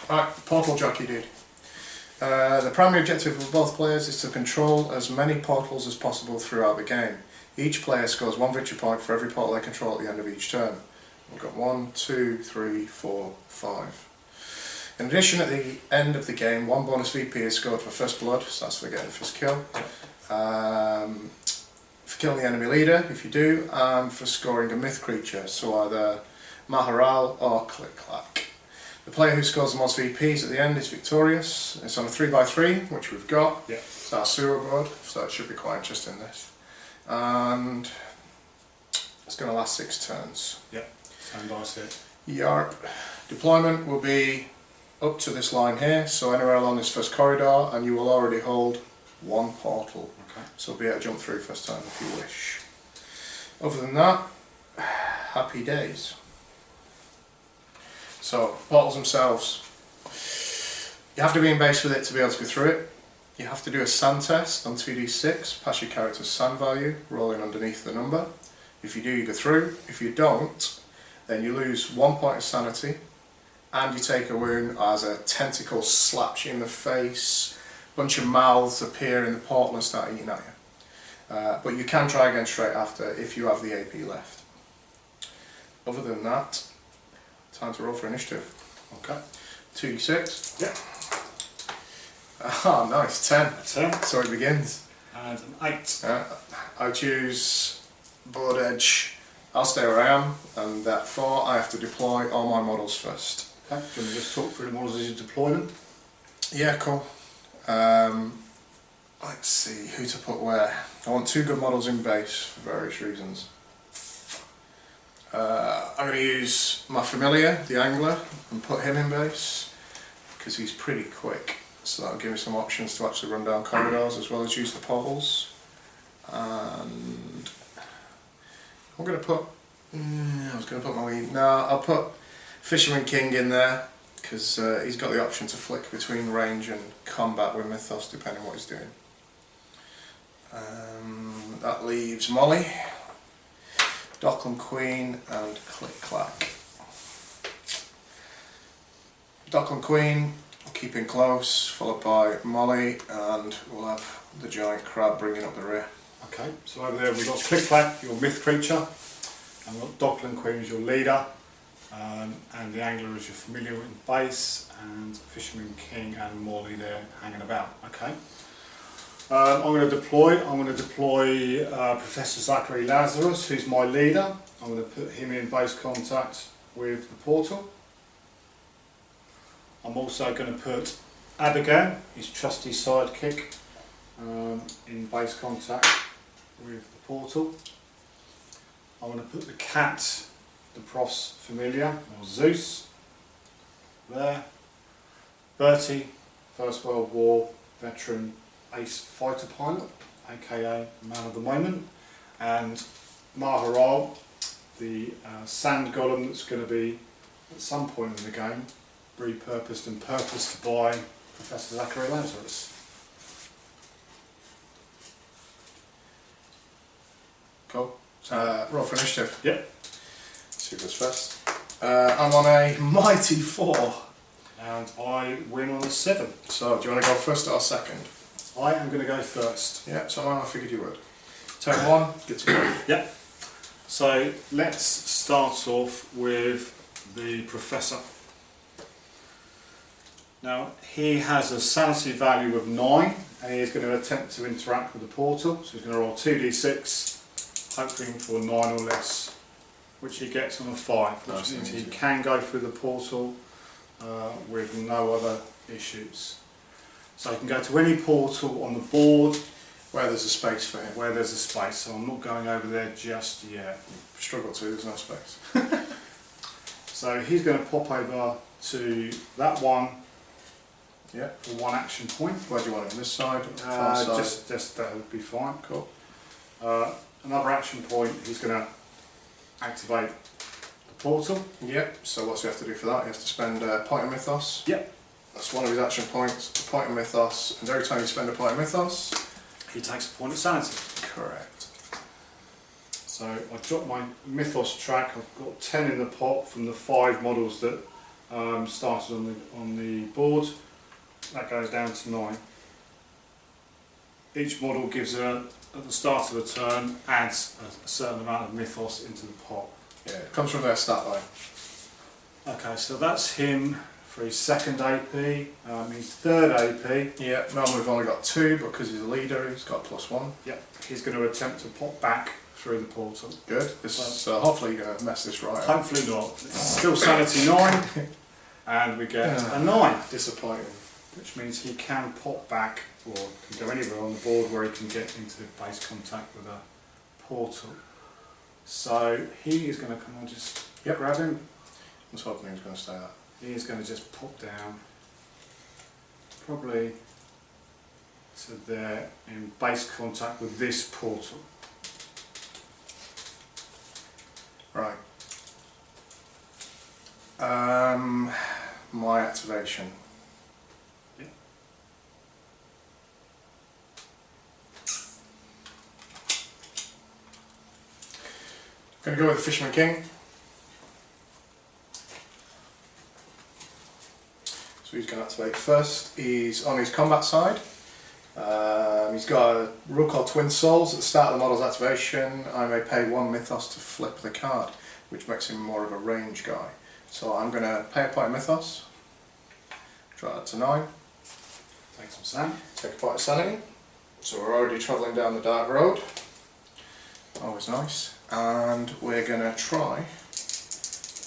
Right, portal jockey dude. The primary objective of both players is to control as many portals as possible throughout the game. Each player scores 1 victory point for every portal they control at the end of each turn. We've got 1, 2, 3, 4, 5. In addition, at the end of the game, 1 bonus VP is scored for first blood, so that's for getting the first kill. For killing the enemy leader, if you do, and for scoring a myth creature, so either Maharal or Click Clack. The player who scores the most VPs at the end is victorious. It's on a 3x3, which we've got. Yeah. It's our sewer board, so it should be quite interesting, this. And it's going to last 6 turns. Yeah, same dice here. Yarp. Deployment will be up to this line here, so anywhere along this first corridor, and you will already hold 1 portal. Okay. So be able to jump through first time if you wish. Other than that, happy days. So, portals themselves. You have to be in base with it to be able to go through it. You have to do a sand test on 2d6, pass your character's sand value, rolling underneath the number. If you do, you go through. If you don't, then you lose 1 point of sanity, and you take a wound as a tentacle slaps you in the face, a bunch of mouths appear in the portal and start eating at you. But you can try again straight after if you have the AP left. Other than that, time to roll for initiative. Okay. 2d6. Yeah. Ah, nice, 10. 10. So it begins. And an 8. I choose board edge. I'll stay where I am, and at 4 I have to deploy all my models first. Okay. Do you want to just talk through the models as you deploy them? Yeah, cool. Let's see who to put where. I want 2 good models in base for various reasons. I'm going to use my familiar, the angler, and put him in base because he's pretty quick, so that'll give me some options to actually run down corridors as well as use the portals. And I'm going to put, I was going to put my lead, no, I'll put Fisherman King in there because he's got the option to flick between range and combat with Mythos depending on what he's doing. That leaves Molly, Dockland Queen and Click Clack. Dockland Queen, keeping close, followed by Molly, and we'll have the giant crab bringing up the rear. Okay, so over there we've got Click Clack, your myth creature, and we've got Dockland Queen as your leader, and the angler as your familiar in base, and Fisherman King and Molly there hanging about. Okay. I'm going to deploy Professor Zachary Lazarus, who's my leader. I'm going to put him in base contact with the portal. I'm also going to put Abigail, his trusty sidekick, in base contact with the portal. I'm going to put the cat, the Prof's familiar, or Zeus, there. Bertie, First World War veteran, ace fighter pilot, aka man of the moment, and Maharal, the sand golem that's going to be at some point in the game repurposed and purposed by Professor Zachary Lazarus. Cool. Roll for initiative. Yep. See who goes first. I'm on a mighty 4. And I win on a 7. So, do you want to go first or second? I am going to go first. Yeah, so I figured you would. Turn 1, good to go. Yep. So let's start off with the Professor. Now he has a sanity value of 9 and he is going to attempt to interact with the portal. So he's going to roll 2d6, hoping for 9 or less, which he gets on a 5, which means he can go through the portal with no other issues. So he can go to any portal on the board where there's a space for him. Where there's a space, so I'm not going over there just yet. Struggle to, there's no space. So he's going to pop over to that one. Yeah. For 1 action point. Where do you want him? This side? Far side? Just that would be fine. Cool. Another action point, he's going to activate the portal. Yep, so what's he have to do for that? He has to spend a point of Mythos. Yep. That's one of his action points, a point of Mythos, and every time you spend a point of Mythos, he takes a point of sanity. Correct. So I dropped my Mythos track, I've got 10 in the pot from the 5 models that started on the board. That goes down to 9. Each model gives at the start of a turn, adds a certain amount of Mythos into the pot. Yeah, it comes from their stat line. Okay, so that's him for his second AP, his third AP. Yeah, normally we've only got 2, but because he's a leader, he's got +1. Yep, he's going to attempt to pop back through the portal. Good. So hopefully you're going to mess this right up. Hopefully not. It's still sanity 9, and we get a 9. Disappointing. Which means he can pop back, or can go anywhere on the board where he can get into base contact with a portal. So he is going to come and just grab him. I was hoping he was going to stay that. He is going to just pop down, probably to there in base contact with this portal. Right. My activation. Yeah. Going to go with the Fisherman King. So he's going to activate first. He's on his combat side. He's got a rule called Twin Souls. At the start of the model's activation, I may pay 1 Mythos to flip the card, which makes him more of a range guy. So I'm going to pay a point of Mythos, draw that to 9, Take some sand. take a point of Sanity. So we're already travelling down the dark road. Always nice. And we're going to try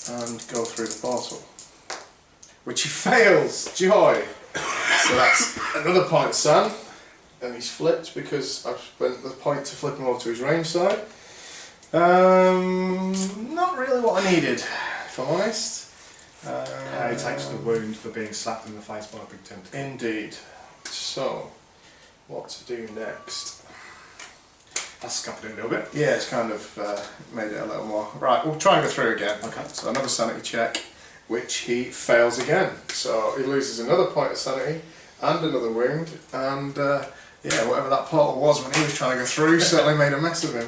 and go through the portal, which he fails. Joy! So that's another point of sand, and he's flipped because I've spent the point to flip him over to his range side. Not really what I needed, if I'm honest. He takes the wound for being slapped in the face by a big tentacle. Indeed. So, what to do next? That's scuppered it a little bit. Yeah, it's kind of made it a little more. Right, we'll try and go through again. Okay. So another sanity check, which he fails again. So he loses another point of sanity and another wound, and yeah, whatever that portal was when he was trying to go through certainly made a mess of him.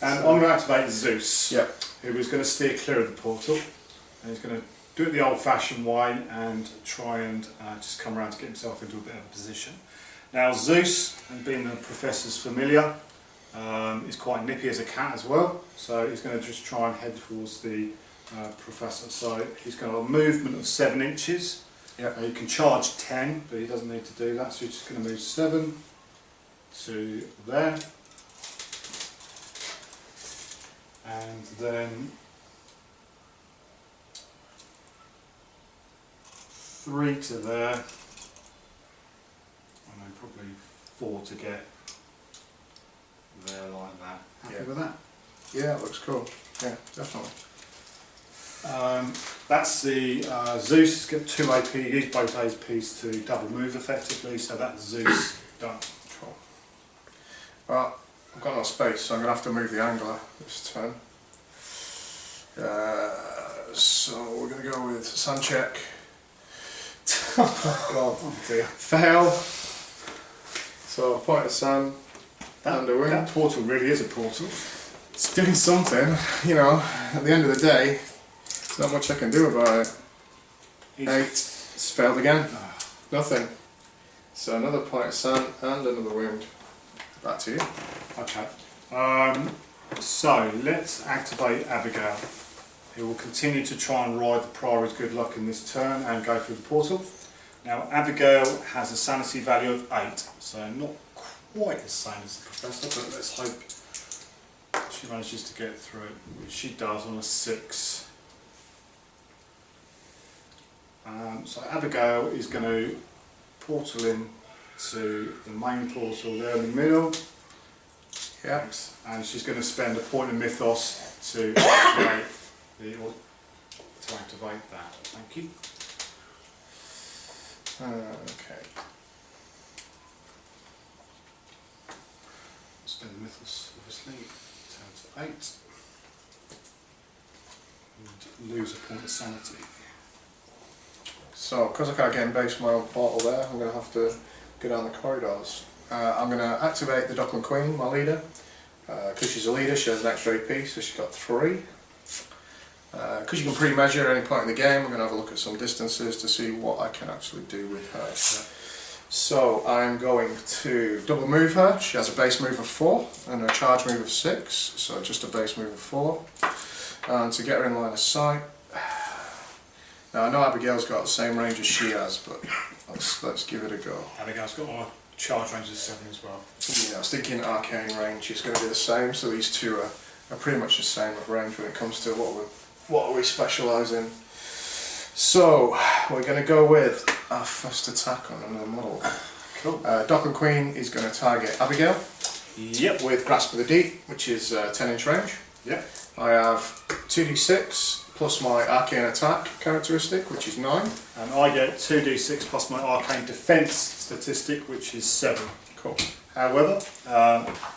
And I'm going to activate Zeus, Yep. who is going to steer clear of the portal, and he's going to do it the old-fashioned way and try and just come around to get himself into a bit of a position. Now Zeus, and being the professor's familiar, is quite nippy as a cat as well, so he's going to just try and head towards the professor. So he's got a movement of 7 inches. Yep. He can charge 10, but he doesn't need to do that, so he's just going to move 7 to there, and then 3 to there, and then probably 4 to get there like that. Happy with that? Yeah, it looks cool. Yeah, definitely. That's the Zeus. He's got 2 AP. He used both APs to double move effectively, so that's Zeus done. Cool. Well, I've got no space, so I'm going to have to move the angler this turn. So we're going to go with sun check. Oh god. Oh dear. Fail. So a point of sun and a wing. That portal really is a portal. It's doing something, you know. At the end of the day, there's not much I can do about it. 8. It's failed again. Nothing. So another point of sun and another wound. Back to you. Okay. So let's activate Abigail. He will continue to try and ride the Priory's good luck in this turn and go through the portal. Now Abigail has a sanity value of 8, so not quite the same as the Professor, but let's hope she manages to get through, which she does on a 6. So Abigail is going to portal in to the main portal there in the middle. Yeah. And she's going to spend a point of Mythos to activate that. Thank you. Okay. Spend the Mythos, obviously. Turn to 8. And lose a point of sanity. So, because I can't get in base my own portal there, I'm going to have to go down the corridors. I'm going to activate the Dockland Queen, my leader. Because she's a leader, she has an extra AP, so she's got 3. Because you can pre-measure at any point in the game, I'm going to have a look at some distances to see what I can actually do with her. So I'm going to double move her. She has a base move of 4 and a charge move of 6, so just a base move of 4. And to get her in line of sight, now I know Abigail's got the same range as she has, but let's give it a go. Abigail's got a charge range of 7 as well. Yeah, I was thinking arcane range is going to be the same, so these two are pretty much the same at range when it comes to what we specialise in. So we're going to go with our first attack on another model. Cool. Dock and Queen is going to target Abigail. Yep. With Grasp of the Deep, which is 10-inch range. Yep. I have 2d6 plus my arcane attack characteristic, which is 9. And I get 2d6 plus my arcane defense statistic, which is 7. Cool. However,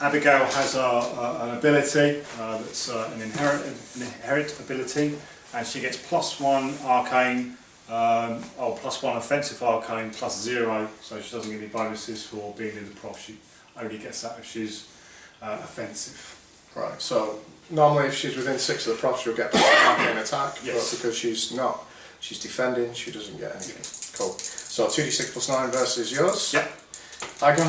Abigail has an ability that's an inherent ability, and she gets +1 arcane, or +1 offensive arcane, +0, so she doesn't get any bonuses for being in the prof. She only gets that if she's offensive. Right, so normally if she's within 6 of the prof, she'll get arcane attack, Yes. but because she's not, she's defending, she doesn't get anything. Cool. So 2d6 plus 9 versus yours. Yep. I go,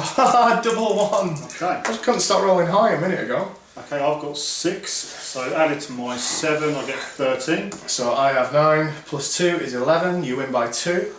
double 1. Okay. I just couldn't stop rolling high a minute ago. Okay, I've got 6, so added to my 7, I get 13. So I have 9 plus 2 is 11, you win by 2.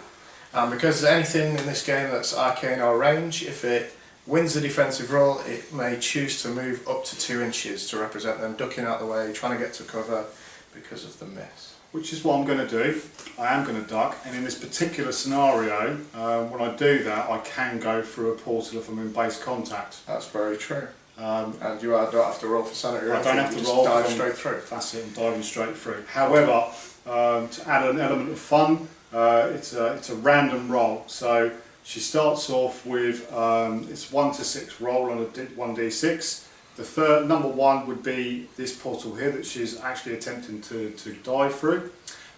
And because anything in this game that's arcane or range, if it wins the defensive roll, it may choose to move up to 2 inches to represent them ducking out the way, trying to get to cover because of the miss. Which is what I'm going to do. I am going to duck, and in this particular scenario, when I do that, I can go through a portal if I'm in base contact. That's very true. And you don't have to roll for sanity or I don't have you to just roll. dive straight through. That's it, I'm diving straight through. However, to add an element of fun, it's a random roll. So she starts off with it's 1 to 6 roll on a 1d6. The third, number 1 would be this portal here that she's actually attempting to dive through,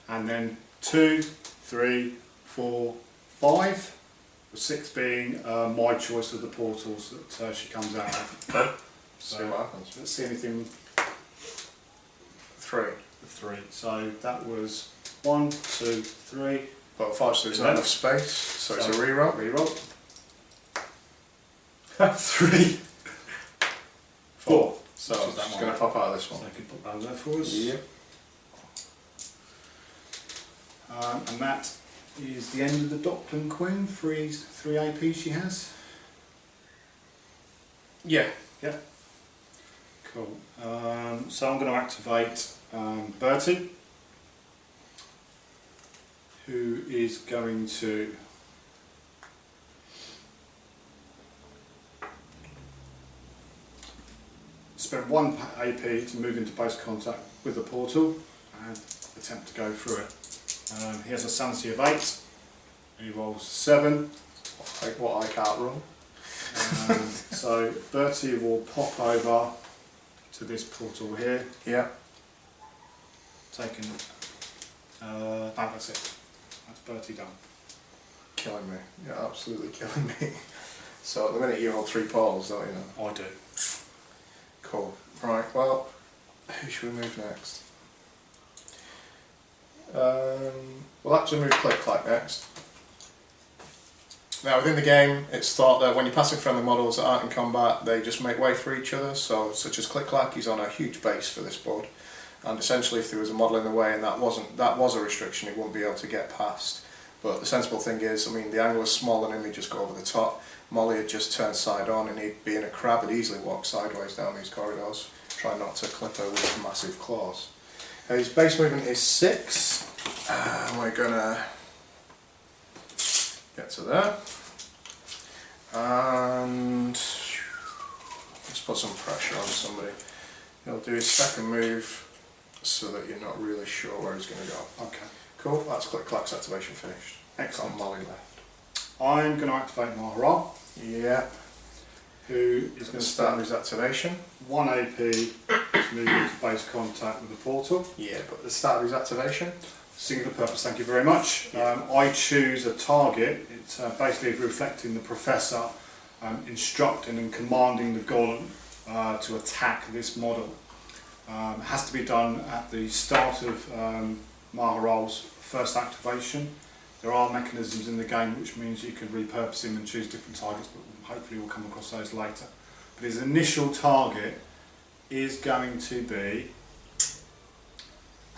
and then 2, 3, 4, 5, with 6 being my choice of the portals that she comes out of. See what happens. Let's see anything. 3. 3. So that was 1, 2, 3. But unfortunately there's not enough space, so it's a reroll. Reroll. 3. 4. So I'm just going to pop out of this one. So I can put that there for us. Yep. And that is the end of the Doctor and Queen. 3 AP she has. Yeah. Yeah. Cool. So I'm going to activate Bertie, who is going to spend 1 AP to move into base contact with the portal and attempt to go through it. He has a sanity of 8, and he rolls 7. Like what I can't roll. So Bertie will pop over to this portal here, Yeah. taking, that's it. That's Bertie done. Killing me. You're absolutely killing me. So at the minute you hold 3 poles, don't you know? I do. Cool. Right, well, who should we move next? We'll actually move Click Clack next. Now within the game, it's thought that when you're passing friendly models that aren't in combat, they just make way for each other. So, such as Click Clack, he's on a huge base for this board, and essentially, if there was a model in the way and that was a restriction, he wouldn't be able to get past. But the sensible thing is, I mean, the angle is small and he'd just go over the top. Molly had just turned side on, and he'd being a crab, he'd easily walk sideways down these corridors, trying not to clip her with his massive claws. His base movement is 6, and we're gonna get to there. And let's put some pressure on somebody. He'll do his second move so that you're not really sure where he's going to go. Okay. Cool, that's Click Clack's activation finished. Excellent. Got Molly left. I'm going to activate Mahara, Yeah, who is he's going going to to start start his activation. 1 AP to move into base contact with the portal. Yeah, but at the start of his activation. Singular purpose, thank you very much. Yeah. I choose a target. It's basically reflecting the professor instructing and commanding the golem to attack this model. It has to be done at the start of Maharal's first activation. There are mechanisms in the game which means you can repurpose him and choose different targets, but hopefully we'll come across those later. But his initial target is going to be,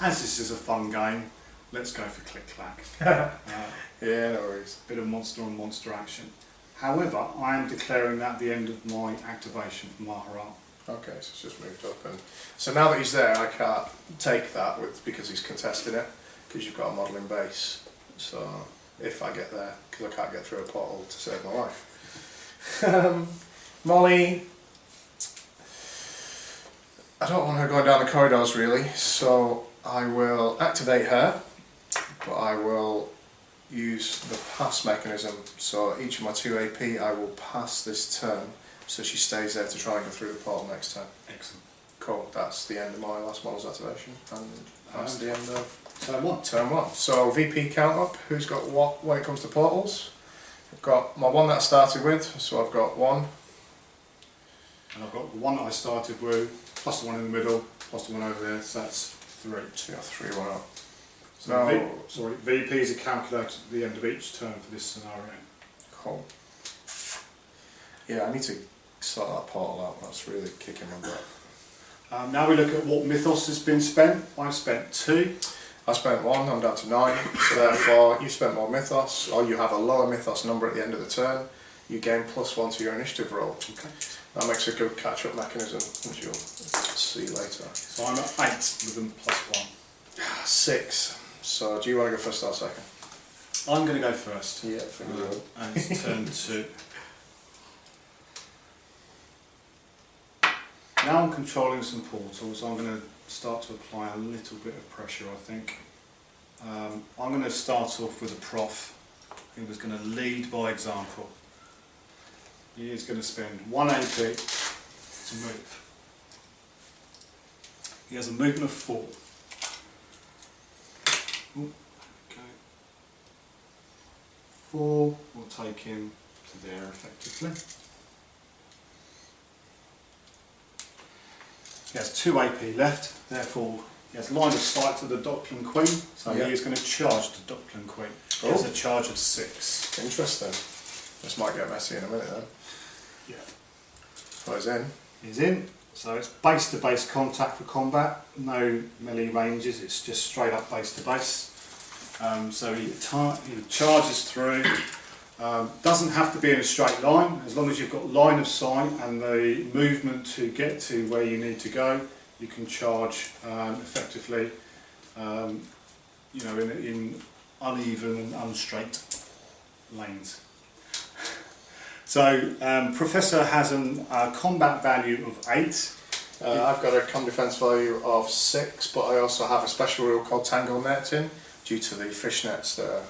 as this is a fun game, let's go for Click Clack. Yeah, no worries. Bit of monster on monster action. However, I am declaring that the end of my activation for Maharal. Okay, so it's just moved up, and so now that he's there, I can't take that because he's contesting it, because you've got a model in base. So if I get there, because I can't get through a portal to save my life. Molly, I don't want her going down the corridors really, so I will activate her, but I will use the pass mechanism. So each of my 2 AP I will pass this turn, so she stays there to try and go through the portal next turn. Excellent. Cool, that's the end of my last model's activation, and that's the end of Turn 1. turn 1. So VP count up, who's got what when it comes to portals? I've got my one that I started with, so I've got 1. And I've got the one that I started with, plus the one in the middle, plus the one over there, so that's 3. So you got 3 1 up. So No. VPs are calculated at the end of each turn for this scenario. Cool. Yeah, I need to sort that portal out, that's really kicking my butt. Now we look at what Mythos has been spent. I've spent 2. I spent 1, I'm down to 9, so therefore you spent more Mythos, or you have a lower Mythos number at the end of the turn, you gain +1 to your initiative roll. Okay. That makes a good catch-up mechanism, which you'll see later. So I'm at 8 with them +1. 6, so do you want to go first or second? I'm going to go first. Yeah, finger roll. And it's turn 2. Now I'm controlling some portals. I'm going to start to apply a little bit of pressure, I think. I'm going to start off with a prof who was going to lead by example. He is going to spend 1 AP to move. He has a movement of 4. Ooh, okay. 4 will take him to there effectively. He has 2 AP left, therefore he has line of sight to the Dockland Queen, so Yeah. he is going to charge the Dockland Queen. He has a charge of 6. Interesting. This might get messy in a minute then. Yeah. So he's in. He's in, so it's base to base contact for combat, no melee ranges, it's just straight up base to base. So he charges through, doesn't have to be in a straight line, as long as you've got line of sight and the movement to get to where you need to go, you can charge effectively, in uneven and unstraight lanes. So Professor has a combat value of 8. I've got a com defence value of 6, but I also have a special rule called Tangle Netting, due to the fishnets that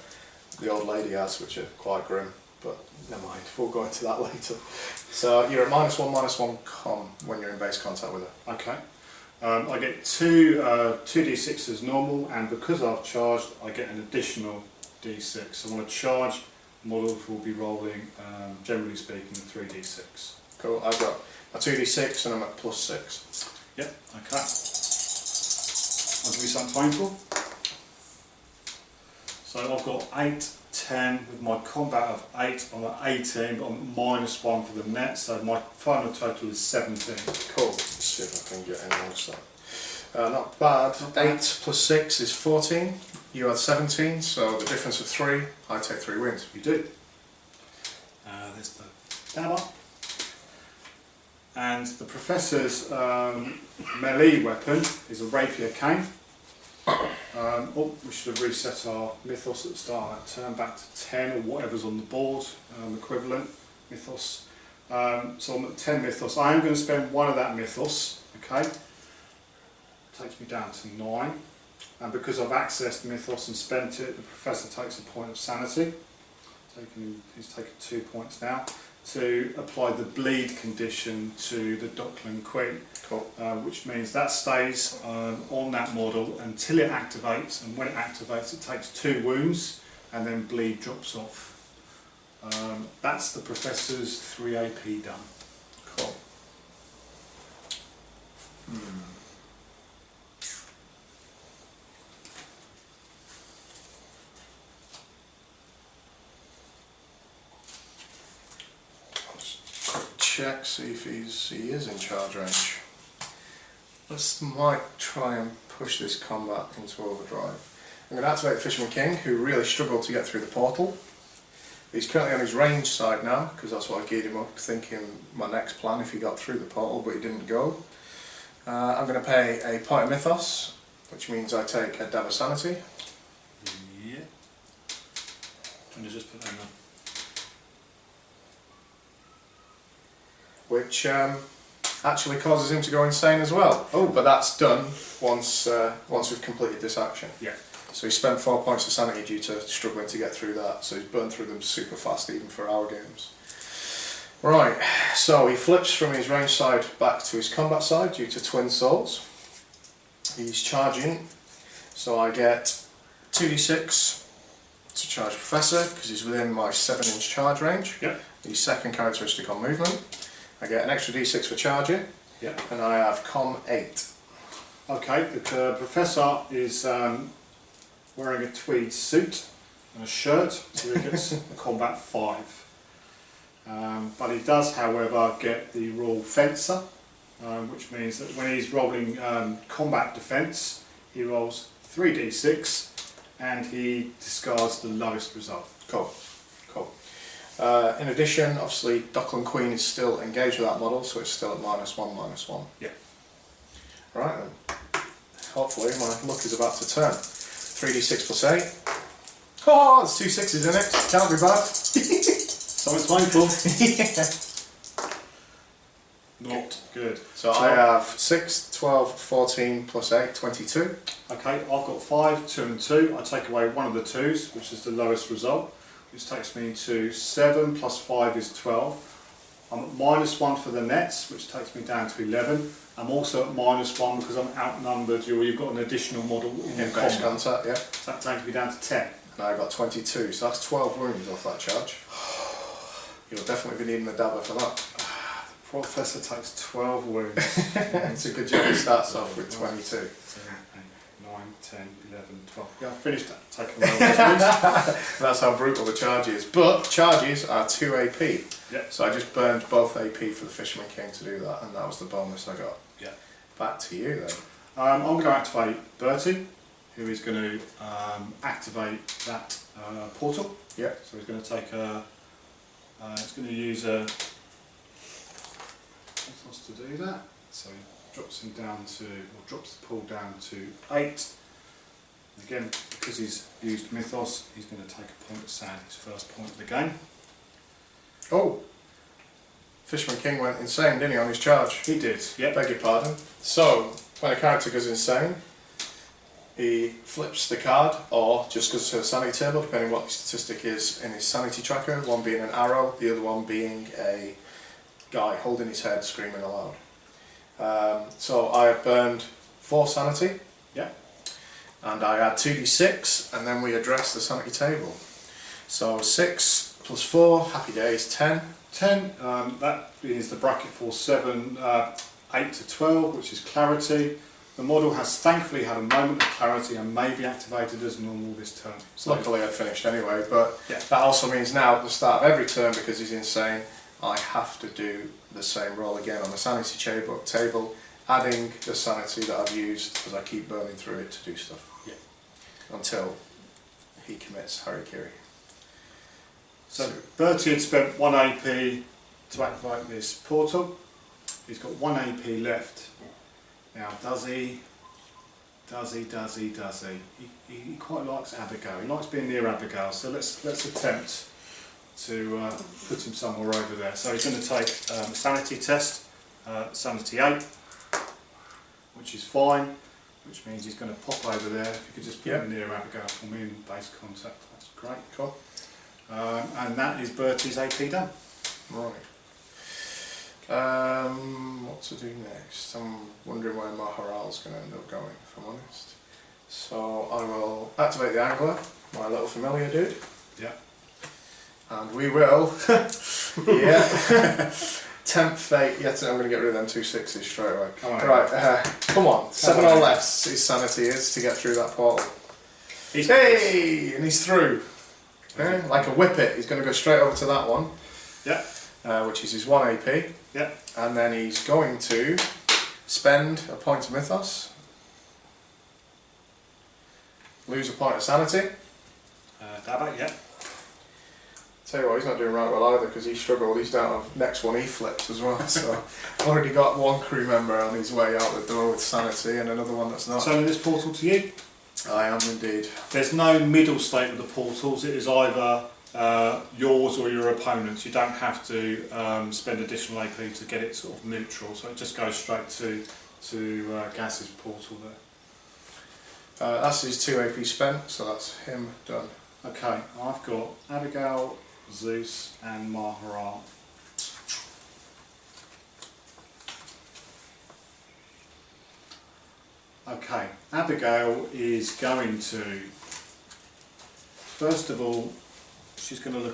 the old lady has, which are quite grim, but never mind, we'll go into that later. So you're at -1/-1 com when you're in base contact with her. Okay. I get 2d6 as normal, and because I've charged, I get an additional d6. So when I charge, models will be rolling, generally speaking, 3d6. Cool, I've got a 2d6 and I'm at +6. Yep, okay. I'll give you something painful. So I've got 8, 10 with my combat of 8. I'm at 18, but I'm at -1 for the net, so my final total is 17. Cool, let's see if I can get any more stuff. Not bad. Not bad. 8 + 6 is 14. You had 17, so the difference of 3, I take 3 wins. You do. There's the dabber. And the Professor's melee weapon is a rapier cane. We should have reset our Mythos at the start of that turn back to 10 or whatever's on the board, equivalent Mythos. So I'm at 10 Mythos. I am going to spend 1 of that Mythos, okay? Takes me down to 9. And because I've accessed Mythos and spent it, the Professor takes a point of sanity. He's taken 2 points now, to apply the bleed condition to the Dockland Queen. Cool. Which means that stays on that model until it activates, and when it activates it takes 2 wounds and then bleed drops off. That's the Professor's 3 AP done. Cool. check, see if he is in charge range. Might try and push this combat into overdrive. I'm going to activate the Fisherman King, who really struggled to get through the portal. He's currently on his range side now, because that's what I geared him up, thinking my next plan if he got through the portal, but he didn't go. I'm going to pay a point of Mythos, which means I take a dab of sanity. Yeah. I'm going to just put that in there. Which actually causes him to go insane as well. Oh, but that's done once we've completed this action. Yeah. So he spent 4 points of sanity due to struggling to get through that, so he's burned through them super fast even for our games. Right, so he flips from his range side back to his combat side due to twin souls. He's charging, so I get 2d6 to charge Professor because he's within my 7-inch charge range. Yeah. His second characteristic on movement. I get an extra d6 for charging. Yeah. And I have com 8. Okay, the Professor is wearing a tweed suit and a shirt, so he gets a combat 5. But he does, however, get the Royal Fencer, which means that when he's rolling combat defence, he rolls 3d6 and he discards the lowest result. Cool. Cool. In addition, obviously, Dockland Queen is still engaged with that model, so it's still at -1/-1. Yeah. Right then. Hopefully, my luck is about to turn. 3d6 plus 8. Oh, there's 2 6s in it. Can't be bad. Something's painful. Not good. So I have 6, 12, 14 plus 8, 22. Okay, I've got 5, 2 and 2. I take away one of the 2s, which is the lowest result, which takes me to 7 plus 5 is 12. I'm at -1 for the nets, which takes me down to 11. I'm also at -1 because I'm outnumbered. You've got an additional model in your base combat. contact, yeah. So that takes me down to 10. And I got 22, so that's 12 wounds off that charge. You'll definitely be needing a dabber for that. Professor takes 12 wounds. It's a good job he starts off with 22. 7, 8, 9, 10, 11, 12. Yeah, I finished that. Taking all those wounds. That's how brutal the charge is. But charges are 2 AP. Yeah. So I just burned both AP for the Fisherman King to do that, and that was the bonus I got. Yeah. Back to you then. I'm going to activate Bertie, who is going to activate that portal. Yeah. So he's going to take a. It's going to use a. Mythos to do that. So he drops him down to, or drops the pool down to 8. Again, because he's used Mythos, he's going to take a point of sand, his first point of the game. Oh! Fisherman King went insane, didn't he, on his charge? He did, yeah. Beg your pardon. So, when a character goes insane, he flips the card, or just goes to a sanity table, depending what the statistic is in his sanity tracker, one being an arrow, the other one being a guy holding his head, screaming aloud. So I have burned 4 sanity. Yeah. And I add 2d6, and then we address the sanity table. So 6 plus 4, happy days, 10. 10, that is the bracket for 7, 8 to 12, which is clarity. The model has thankfully had a moment of clarity and may be activated as normal this turn. So luckily I'd finished anyway, but yeah. That also means now at the start of every turn, because he's insane, I have to do the same roll again on the sanity table, adding the sanity that I've used as I keep burning through it to do stuff. Yeah. Until he commits Harikiri. So Bertie had spent 1 AP to activate this portal. He's got 1 AP left. Now does he? He quite likes Abigail. He likes being near Abigail, so let's attempt to put him somewhere over there. So he's going to take a sanity test, sanity 8, which is fine, which means he's going to pop over there. If you could just put him near Abigail for me in base contact, that's great. Cool. And that is Bertie's AP done. Right. What to do next? I'm wondering where Maharal's going to end up going, if I'm honest. So I will activate the Angler, my little familiar dude. Yeah. And we will, tempt fate. Yes, I'm going to get rid of them 2 6s straight away. Come on. Right, come on. 7 or less his sanity is to get through that portal. And he's through. Like a whippet, he's going to go straight over to that one. Yeah. which is his 1 AP. Yep. And then he's going to spend a point of Mythos, lose a point of sanity. Dabba, yep. Tell you what, he's not doing right well either because he struggled. He's down on next one, he flips as well. So already got one crew member on his way out the door with sanity and another one that's not. Turning this portal to you. I am indeed. There's no middle state with the portals. It is either yours or your opponent's. You don't have to spend additional AP to get it sort of neutral. So it just goes straight to Gaz's portal there. That's his 2 AP spent, so that's him done. Okay, I've got Abigail, Zeus and Maharat. Okay, Abigail is going to, first of all, she's going to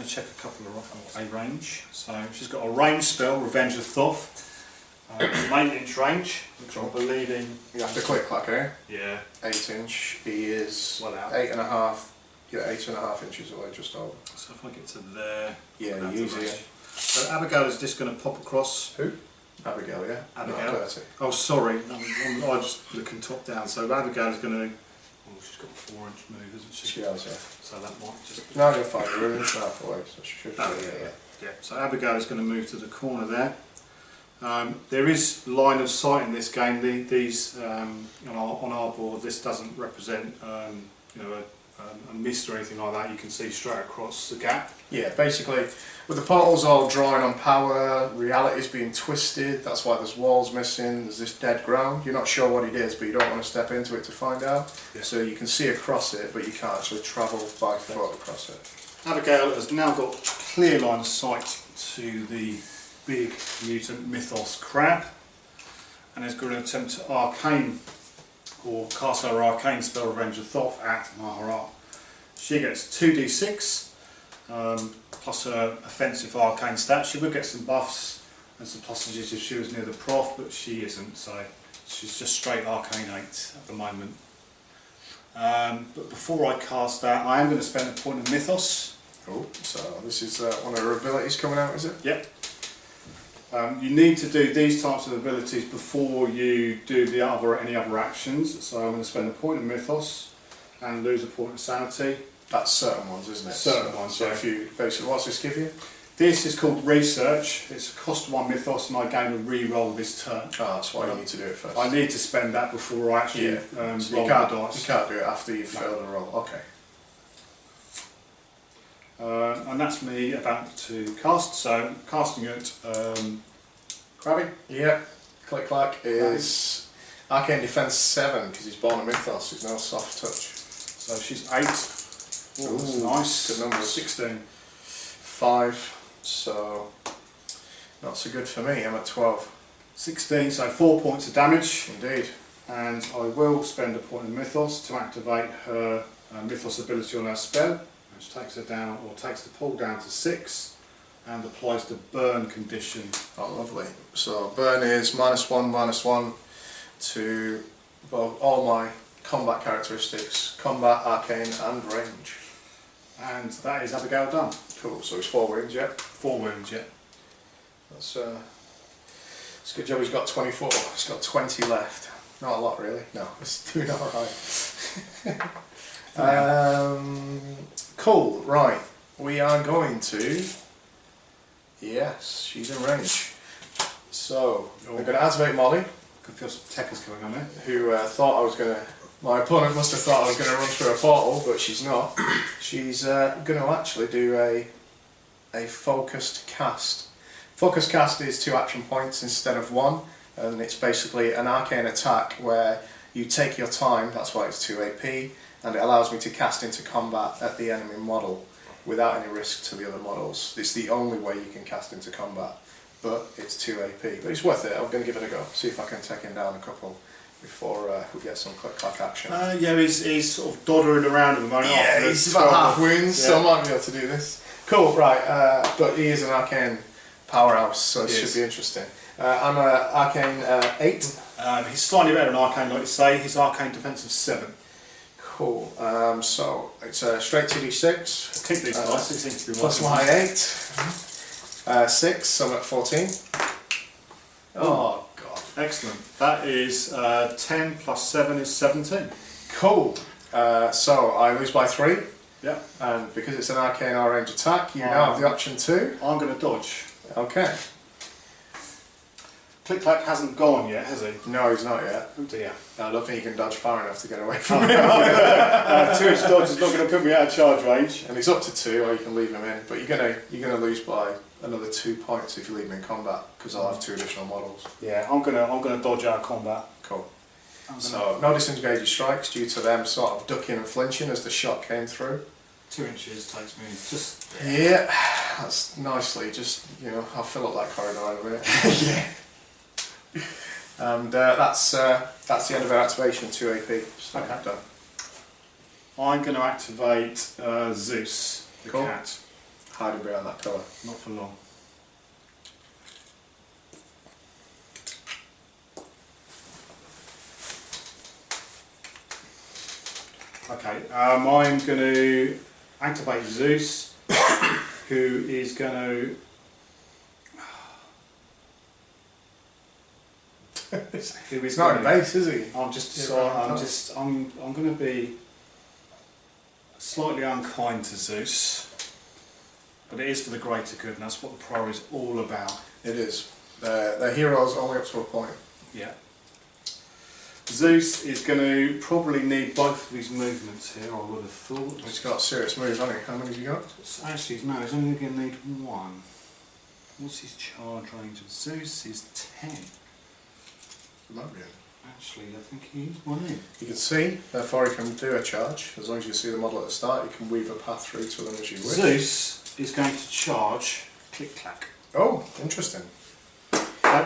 check a couple of a range. So she's got a range spell, Revenge of Thoth. It's an 8-inch range, which I believe in. You have to click clack here. Yeah. 8-inch. He is Well out. 8.5. Yeah, 8.5 inches away, just over. So if I get to there, Yeah, that's use the range. it. So Abigail is just going to pop across. Who? Abigail, yeah. Abigail. Not Bertie. Oh, sorry, I was just looking top down. So Abigail is going to. Oh, she's got a 4-inch move, isn't she? She has, yeah. So that might just. No, you're fine. You're an inch and a half away, so she should. Oh, yeah. So Abigail is going to move to the corner there. There is line of sight in this game. These on our board, this doesn't represent a mist or anything like that. You can see straight across the gap. Yeah, basically, with the portals all drawing on power, reality's being twisted. That's why there's walls missing. There's this dead ground. You're not sure what it is, but you don't want to step into it to find out. Yeah. So you can see across it, but you can't actually travel by foot across it. Abigail has now got clear line of sight to the big mutant Mythos crab, and is going to attempt to arcane or cast her arcane spell Revenge of Thoth at Maharat. She gets 2d6 plus her offensive arcane stat. She will get some buffs and some pluses if she was near the prof, but she isn't, so she's just straight arcane 8 at the moment. But before I cast that, I am going to spend a point of Mythos. Oh, so this is one of her abilities coming out, is it? Yep. You need to do these types of abilities before you do any other actions. So I'm going to spend a point of Mythos and lose a point of sanity. That's certain ones, isn't it? Certain ones, So yeah. if you basically, what's this give you? This is called Research. It's a cost 1 Mythos and I gain a re-roll this turn. Oh, that's why you need to do it first. I need to spend that before I actually So roll you can't, the dice. you can't do it after you've failed a roll. Okay. And that's me about to cast. So casting it, Krabby. Yep. Click clack is Arcane Defense 7 because he's born a Mythos. He's no soft touch. So she's 8. Oh, that's Ooh, nice. good numbers. 16. 5. So not so good for me. I'm at 12. 16, so 4 points of damage. Indeed. And I will spend a point of Mythos to activate her Mythos ability on her spell, which takes her down, or takes the pull down to 6, and applies the burn condition. Oh, lovely. So burn is -1/-1 to both all my combat characteristics, combat, arcane, and range. And that is Abigail done. Cool. So it's 4 wounds, yeah. 4 wounds, yeah. That's it's a good job. He's got 24. He's got 20 left. Not a lot, really. No, it's doing all right. Cool. Right. We are going to. Yes, she's in range. So we're going to activate Molly, Could feel some techers coming on there. who thought I was going to. My opponent must have thought I was going to run through a portal, but she's not. She's going to actually do a focused cast. Focused cast is 2 action points instead of 1, and it's basically an arcane attack where you take your time. That's why it's 2 AP, and it allows me to cast into combat at the enemy model without any risk to the other models. It's the only way you can cast into combat, but it's 2 AP. But it's worth it. I'm going to give it a go. See if I can take him down a couple before we get some click-clack action. Yeah, he's sort of doddering around at the moment. Yeah, he's about half wounds, so I might be able to do this. Cool, right, but he is an arcane powerhouse, so it should be interesting. I'm an arcane 8. He's slightly better than arcane, like you say. He's arcane defensive 7. Cool, so it's a straight 2d6. Keep these dice, it seems to be Plus working. my 8. 6, so I'm at 14. Oh god, excellent. That is 10 plus 7 is 17. Cool. So I lose by 3. Yeah. And because it's an arcane range attack, you now have the option to. I'm going to dodge. Okay. Click Clack hasn't gone yet, has he? No, he's not yet. Oh dear. I don't think he can dodge far enough to get away from him. 2-inch dodge is not going to put me out of charge range. And he's up to 2, or you can leave him in. But you're gonna lose by another 2 points if you leave him in combat, because I'll have 2 additional models. Yeah, I'm gonna dodge out of combat. Cool. So no disengage strikes due to them sort of ducking and flinching as the shot came through. 2 inches takes me just. Yeah, that's nicely. Just I'll fill up that corridor in a minute. Yeah. And that's the end of our activation. 2 AP. So Okay. done. I'm going to activate Zeus, the Cool. cat. Hiding behind that pillar. Not for long. Okay, I'm going to activate Zeus, who is going to. He's not in base, is he? I'm going to be slightly unkind to Zeus, but it is for the greater good, and that's what the Priory is all about. It is. They're heroes only up to a point. Yeah. Zeus is going to probably need both of his movements here, I would have thought. He's got a serious move, hasn't he? How many have you got? Actually, no, he's only going to need 1. What's his charge range of Zeus? Is 10. It might be in. Actually, I think he's 1 in. You can see, therefore he can do a charge. As long as you see the model at the start, you can weave a path through to them as you wish. Zeus is going to charge Click Clack. Oh, interesting.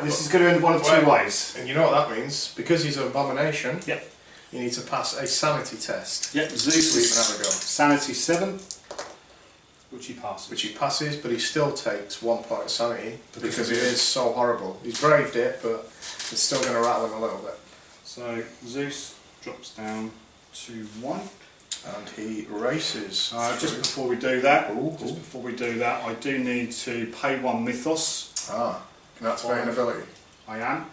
This is going to end one of 2 ways. And you know what that means? Because he's an abomination, Yep. you need to pass a sanity test. Yep, So Zeus you is can have a go. sanity 7, which he passes. Which he passes, but he still takes 1 point of sanity because of it it. is so horrible. He's braved it, but it's still going to rattle him a little bit. So Zeus drops down to 1. And he races. Just before we do that, Ooh. I do need to pay 1 Mythos. Can activate an ability. I am.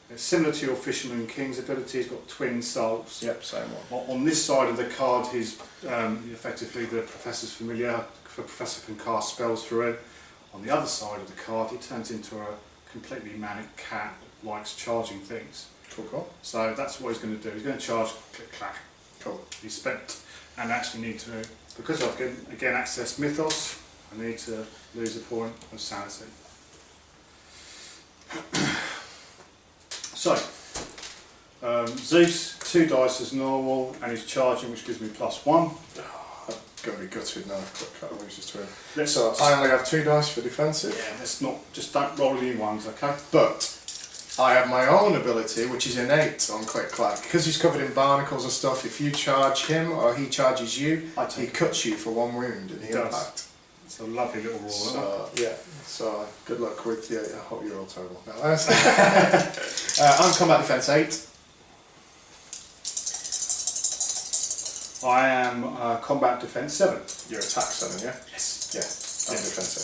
It's similar to your Fisherman King's ability. He's got twin souls. Yep, same one. On this side of the card, he's effectively the Professor's familiar. The Professor can cast spells through it. On the other side of the card, he turns into a completely manic cat that likes charging things. Cool. So that's what he's going to do. He's going to charge Click Clack. Cool. He's spent and actually need to, because I've again accessed Mythos, I need to lose a point of sanity. So, Zeus, 2 dice as normal, and he's charging, which gives me +1. I'm going to be gutted now if Cat loses to him. Let's, So I only have 2 dice for defensive. yeah, let's not, just don't roll any ones, okay? But I have my own ability, which is innate on Click Clack. Because he's covered in barnacles and stuff, if you charge him or he charges you, he cuts you for 1 wound in the impact. It's a lovely little roll, isn't it? So, yeah, so good luck with you. I hope you're all terrible. No, I'm combat defense 8. I am combat defense 7. Your attack 7, yeah? Yes. Yeah, I'm defense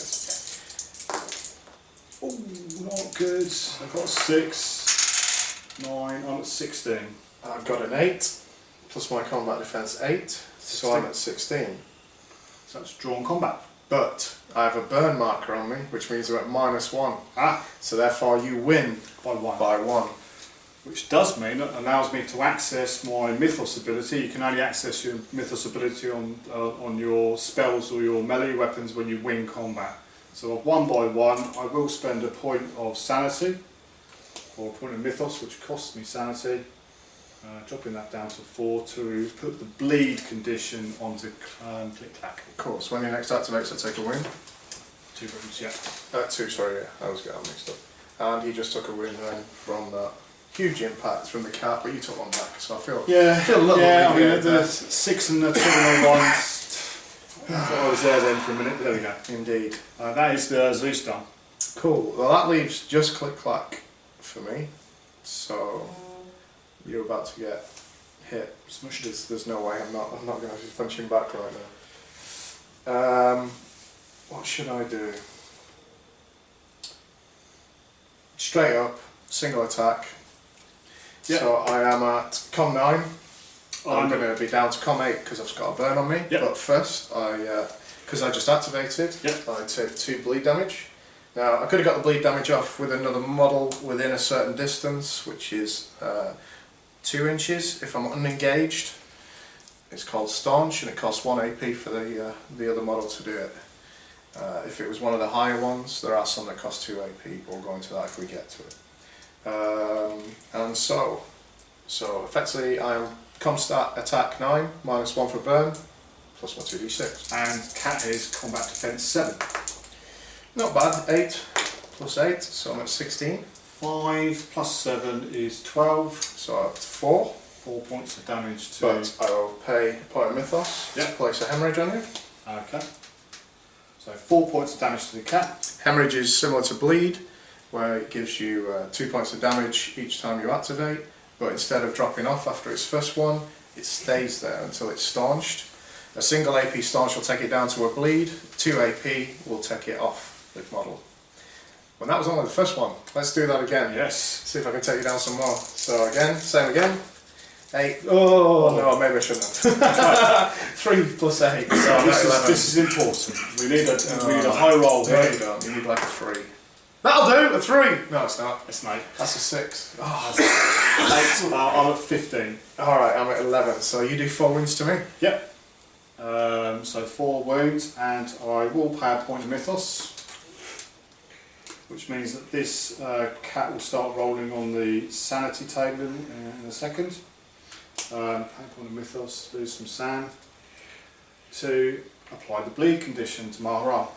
Oh, not good. I've got 6, 9, I'm at 16. 8. I've got an 8, plus my combat defense 8, so I'm at 16. So that's drawn combat. But I have a burn marker on me, which means I'm at -1. Ah, So therefore you win by 1. by 1. Which does mean it allows me to access my Mythos ability. You can only access your Mythos ability on your spells or your melee weapons when you win combat. So 1 by 1, I will spend a point of sanity, or a point of Mythos, which costs me sanity. Dropping that down to 4 to put the bleed condition onto Click Clack. Of course, when your next activates, I take a win. 2 wounds, yeah. 2, sorry, yeah, I was getting mixed up. And he just took a win then from that huge impact from the cat, but you took 1 back, so I feel a little yeah. I mean relieved the there. 6 and the 2 and the 1s. I thought I was there then for a minute, but there we go. Indeed. That is the Zeus done. Cool. Well, that leaves just Click Clack for me. So you're about to get hit. Smushed. There's no way I'm not going to punch him back right now. What should I do? straight up, single attack. Yep. So I am at com 9. I'm I'm going to be down to com 8 because I've got a burn on me. Yep. But first, because I just activated, Yep. I take 2 bleed damage. Now, I could have got the bleed damage off with another model within a certain distance, which is 2 inches if I'm unengaged. It's called Staunch and it costs 1 AP for the other model to do it. If it was one of the higher ones, there are some that cost 2 AP, we'll go into that if we get to it. And so effectively I'm comstat attack 9, -1 for burn, plus my 2d6. and cat is combat defense 7. Not bad, 8 plus 8, so I'm at 16. 5 plus 7 is 12. So I'm at 4. 4 points of damage to. But I will pay a point of Mythos to Yep. place a hemorrhage on you. Okay. So 4 points of damage to the cat. Hemorrhage is similar to bleed, where it gives you 2 points of damage each time you activate, but instead of dropping off after its first one, it stays there until it's staunched. A single AP staunch will take it down to a bleed, 2 AP will take it off with model. Well, that was only the first one. Let's do that again. Yes. See if I can take you down some more. So again, same again. 8. Oh no, maybe I shouldn't have. 3 plus 8. So I'm at 11. This is important. We need a high roll No, here. you don't. You need like a 3. That'll do! A 3! No, it's not. It's an 8. That's a 6. Oh. 8. I'm at 15. Alright, I'm at 11. So you do 4 wounds to me. Yep. So 4 wounds, and I will pay a point of Mythos, which means that this cat will start rolling on the sanity table in a second. Pay a point of Mythos, lose some san, to apply the bleed condition to Mahara,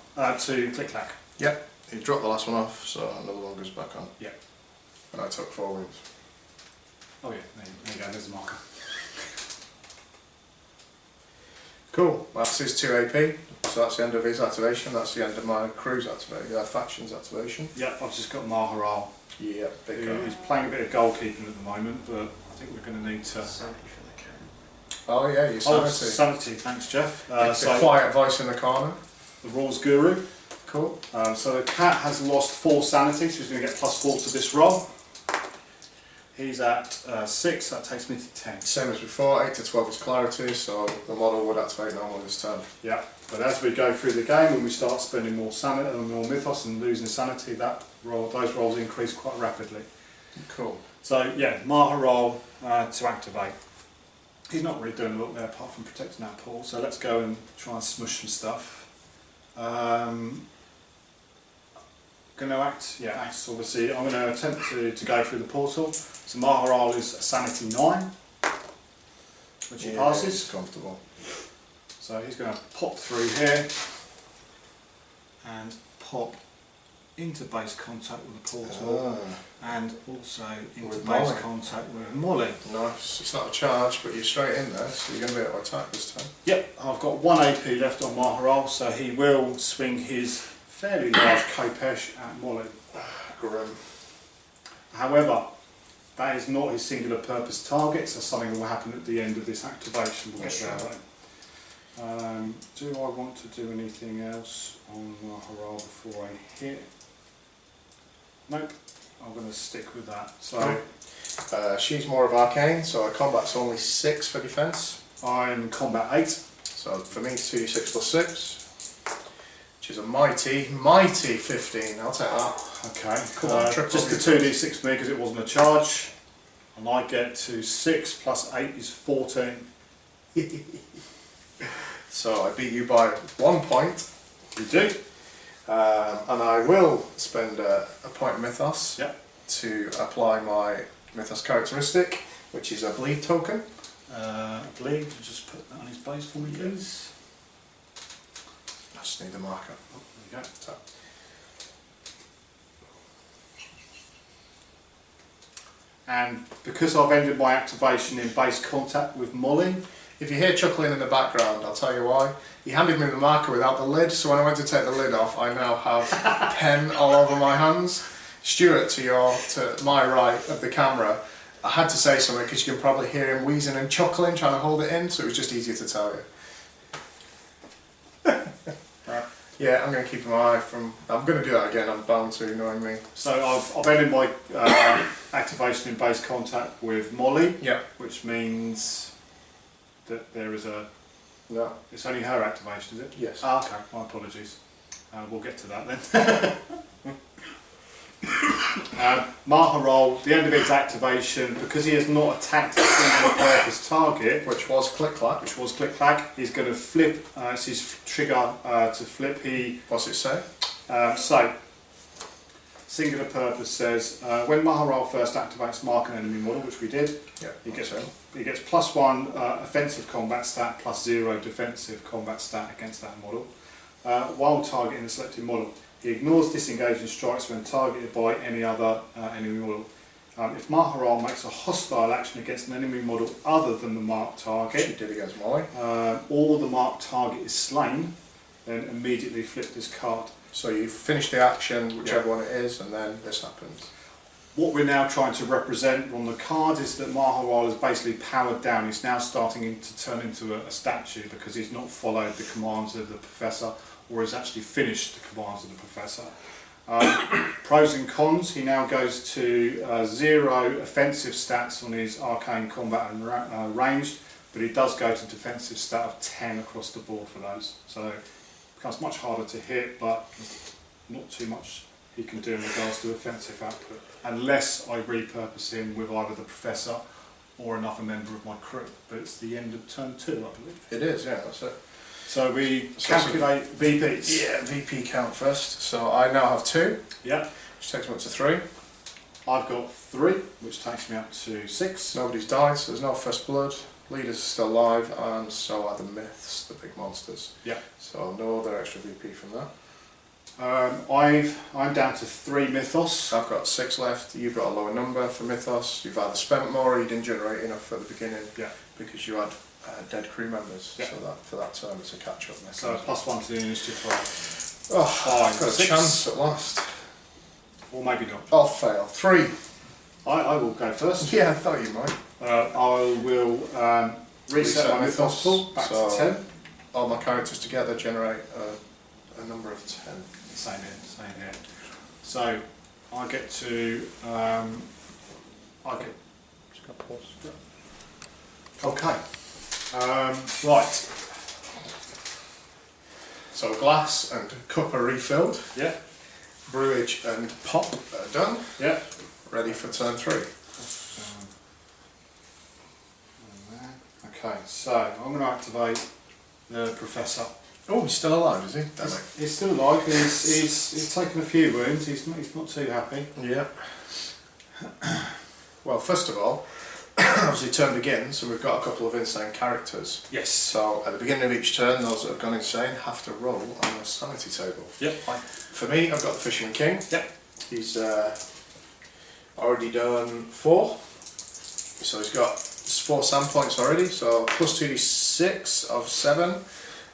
to Click Clack. Yep. You dropped the last one off, so another one goes back on. Yep. And I took 4 wounds. Oh yeah, there you go, there's the marker. Cool. That's his 2 AP. So that's the end of his activation. That's the end of my crew's activation, faction's activation. Yep, I've just got Mahara, Yeah, big guy. who's playing a bit of goalkeeping at the moment, but I think we're going to need to... Oh yeah, your sanity. Sanity, thanks Jeff. The quiet voice in the corner. The rules guru. Cool. So the cat has lost 4 sanity, so he's going to get +4 to this roll. He's at 6, that takes me to 10. Same as before, 8 to 12 is clarity, so the model would activate normal this turn. Yeah, but as we go through the game, when we start spending more sanity and more Mythos and losing sanity, those rolls increase quite rapidly. Cool. So yeah, Maha roll to activate. He's not really doing a lot there apart from protecting that pool, so let's go and try and smush some stuff. Going to act, yeah, acts obviously. I'm going to attempt to go through the portal. So Maharal is a sanity 9, which he passes. It's comfortable. So he's going to pop through here and pop into base contact with the portal and also into With base Molly. contact with Molly. Nice. It's not a charge, but you're straight in there, so you're going to be able to attack this time. Yep, I've got 1 AP left on Maharal, so he will swing his fairly large Kopesh at Molly. Grim. However, that is not his singular purpose target, so something will happen at the end of this activation. We'll get there. Do I want to do anything else on Maharal before I hit? Nope, I'm going to stick with that. So She's more of arcane, so her combat's only 6 for defence. I'm combat 8. So for me, it's 2d6 plus 6. Which is a mighty 15. I'll take that. Okay, Come on, triple just the 2d6 for me because it wasn't a charge. And I get to 6 plus 8 is 14. So I beat you by 1 point. You do? And I will spend a point of Mythos Yep. to apply my Mythos characteristic, which is a bleed token. I believe to just put that on his base for me, please. I just need the marker. Oh, there you go. So. And because I've ended my activation in base contact with Molly, If you hear chuckling in the background, I'll tell you why. He handed me the marker without the lid, so when I went to take the lid off, I now have pen all over my hands. Stuart, to my right of the camera, I had to say something because you can probably hear him wheezing and chuckling, trying to hold it in, so it was just easier to tell you. right. Yeah, I'm going to keep my eye from. I'm going to do that again. I'm bound to, knowing me. So I've ended my activation in base contact with Molly, Yeah. which means that there is a. No. It's only her activation, is it? Yes. Ah, okay. My apologies. We'll get to that then. Maharol, the end of its activation, because he has not attacked a single purpose target, Which was click clack. he's going to flip. It's his trigger to flip. What's it say? So, singular purpose says when Maharol first activates mark an enemy model, which we did. Yeah. He gets +1 offensive combat stat, +0 defensive combat stat against that model, while targeting the selected model. He ignores disengaging strikes when targeted by any other enemy model. If Maharol makes a hostile action against an enemy model other than the marked She target, did against Molly. or the marked target is slain, then immediately flip this card. So you finish the action, whichever one it is, and then this happens. What we're now trying to represent on the card is that Maharol is basically powered down. He's now starting to turn into a statue because he's not followed the commands of the Professor, or has actually finished the commands of the Professor. Pros and cons, he now goes to 0 offensive stats on his arcane combat and ranged, but he does go to defensive stat of 10 across the board for those. So it becomes much harder to hit, but not too much he can do in regards to offensive output, unless I repurpose him with either the Professor or another member of my crew. But it's the end of turn 2, I believe. It is, yeah, that's it. So we calculate VPs. Yeah, VP count first. So I now have 2, Yeah. which takes me up to 3. I've got 3, which takes me up to 6. Nobody's died, so there's no first blood. Leaders are still alive, and so are the myths, the big monsters. Yeah. So no other extra VP from that. I'm down to 3 Mythos. I've got 6 left. You've got a lower number for Mythos. You've either spent more or you didn't generate enough at the beginning. Yeah. Because you had dead crew members. Yeah. So that for that turn it's a catch up So +1 to the initiative roll. Oh, Fine. I've got a 6. chance at last. Or maybe not. I'll fail. 3. I will go first. Yeah, I thought you might. I will reset my Mythos pool back so to 10. All my characters together generate a number of 10. Same here. So I get to Just got pause. okay. Right. So glass and cup are refilled. Yeah. Brewage and pop are done. Yeah. Ready for turn 3. Okay, so I'm going to activate the Professor. Oh, he's still alive, is he? Damn it. He's still alive. He's taken a few wounds. He's not too happy. Yeah. Well, first of all, obviously turn begins, so we've got a couple of insane characters. Yes. So at the beginning of each turn, those that have gone insane have to roll on a sanity table. Yep. Fine. For me, I've got the Fishing King. Yep. He's already done 4. So he's got 4 SAM points already, so plus 2d6 of 7.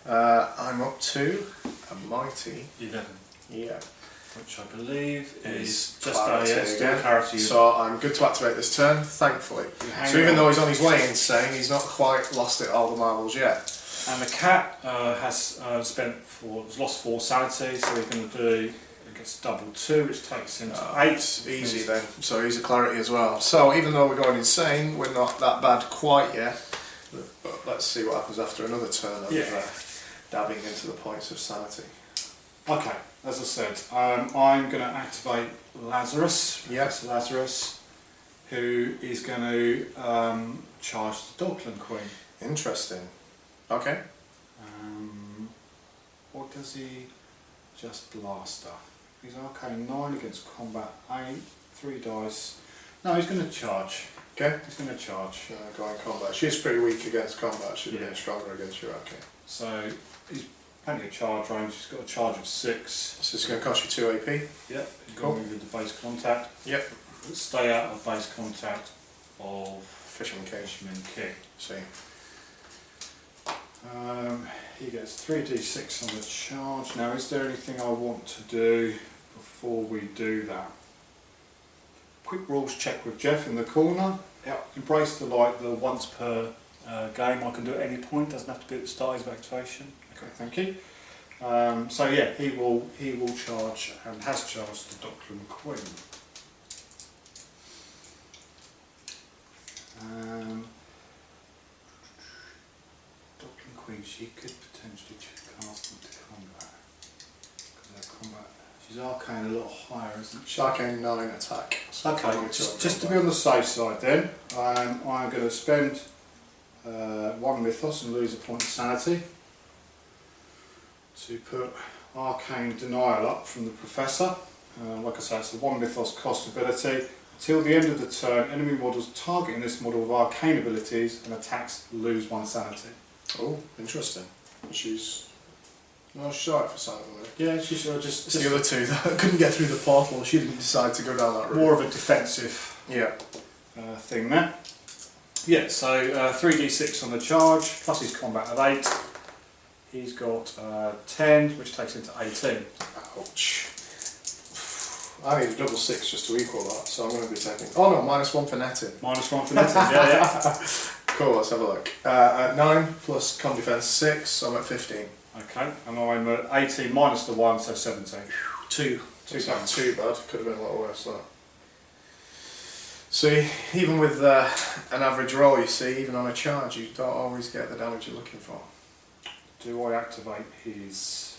I'm up to a mighty 11. Yeah. Which I believe is just clarity still clarity. So I'm good to activate this turn, thankfully. So even though he's on his way insane, he's not quite lost it all the marbles yet. And the cat has lost 4 sanity, so we're going to do, it gets double 2, which takes him to 8. Easy then. So he's a clarity as well. So even though we're going insane, we're not that bad quite yet. But let's see what happens after another turn of dabbing into the points of sanity. Okay, as I said, I'm going to activate Lazarus. Yes. Lazarus, who is going to charge the Dockland Queen. Interesting. Okay. What does he just blast stuff? He's arcane 9 against combat 8, 3 dice. No, he's going to charge. Okay. He's going to charge. Go in combat. She's pretty weak against combat. She's getting stronger against you. Okay. So he's plenty of charge range. He's got a charge of 6. So it's going to cost you 2 AP. Yep. Cool. Going with the base contact. Yep. Stay out of base contact of Fisherman King. Fisherman King. See. He gets 3d6 on the charge. Now, is there anything I want to do before we do that? Quick rules check with Jeff in the corner. Yep. Embrace the light, the once per game I can do at any point, doesn't have to be at the start of his activation. Okay, thank you. So yeah, he will charge and has charged the Dockland Queen. Dockland Queen, she could potentially cast into combat. Because her combat, she's arcane a lot higher, isn't she? Arcane 9 attack. So Okay, just to be on the safe side then, I'm going to spend 1 Mythos and lose a point of sanity to put Arcane Denial up from the Professor. Like I say, it's the 1 Mythos cost ability. Till the end of the turn, enemy models targeting this model with arcane abilities and attacks lose 1 sanity. Oh, interesting. She's alright for sanity. Yeah, she's just The other two that couldn't get through the portal, she didn't decide to go down that route. more of a defensive thing there. Yeah, so 3d6 on the charge, plus his combat of 8. He's got 10, which takes him to 18. Ouch. I need a double 6 just to equal that, so I'm going to be taking... Oh no, -1 for netting. -1 for netting, yeah. Cool, let's have a look. At 9 plus com defense 6, so I'm at 15. Okay, and I'm at 18 minus the 1, so 17. 2. Two Not pounds. too bad, could have been a lot worse that. See, even with an average roll, you see, even on a charge, you don't always get the damage you're looking for. Do I activate his...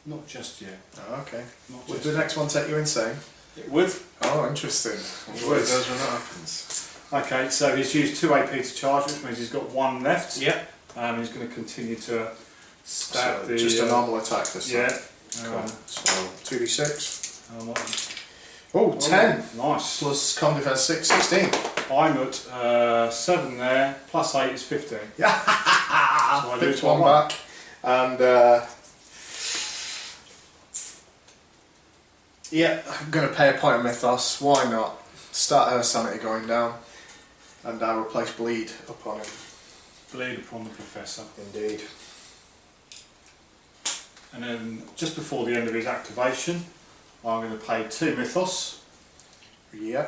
Not just yet. Oh, okay. Not Would just the yet. next one take you insane? It would. Oh, interesting. It What would. it does when that happens. Okay, so he's used 2 AP to charge, which means he's got 1 left. Yeah. He's going to continue to stab So the... just a normal attack this time. Yeah. Cool. So 2d6. Oh, Oh, 10 nice. plus com defense 6, 16. I'm at 7 there, plus 8 is 15. Yeah. So I Picked lose one 1 back. And yeah, I'm going to pay a point of Mythos. Why not? Start her sanity going down. And I will place bleed upon him. Bleed upon the Professor. Indeed. And then, just before the end of his activation, I'm going to pay 2 Mythos Yeah.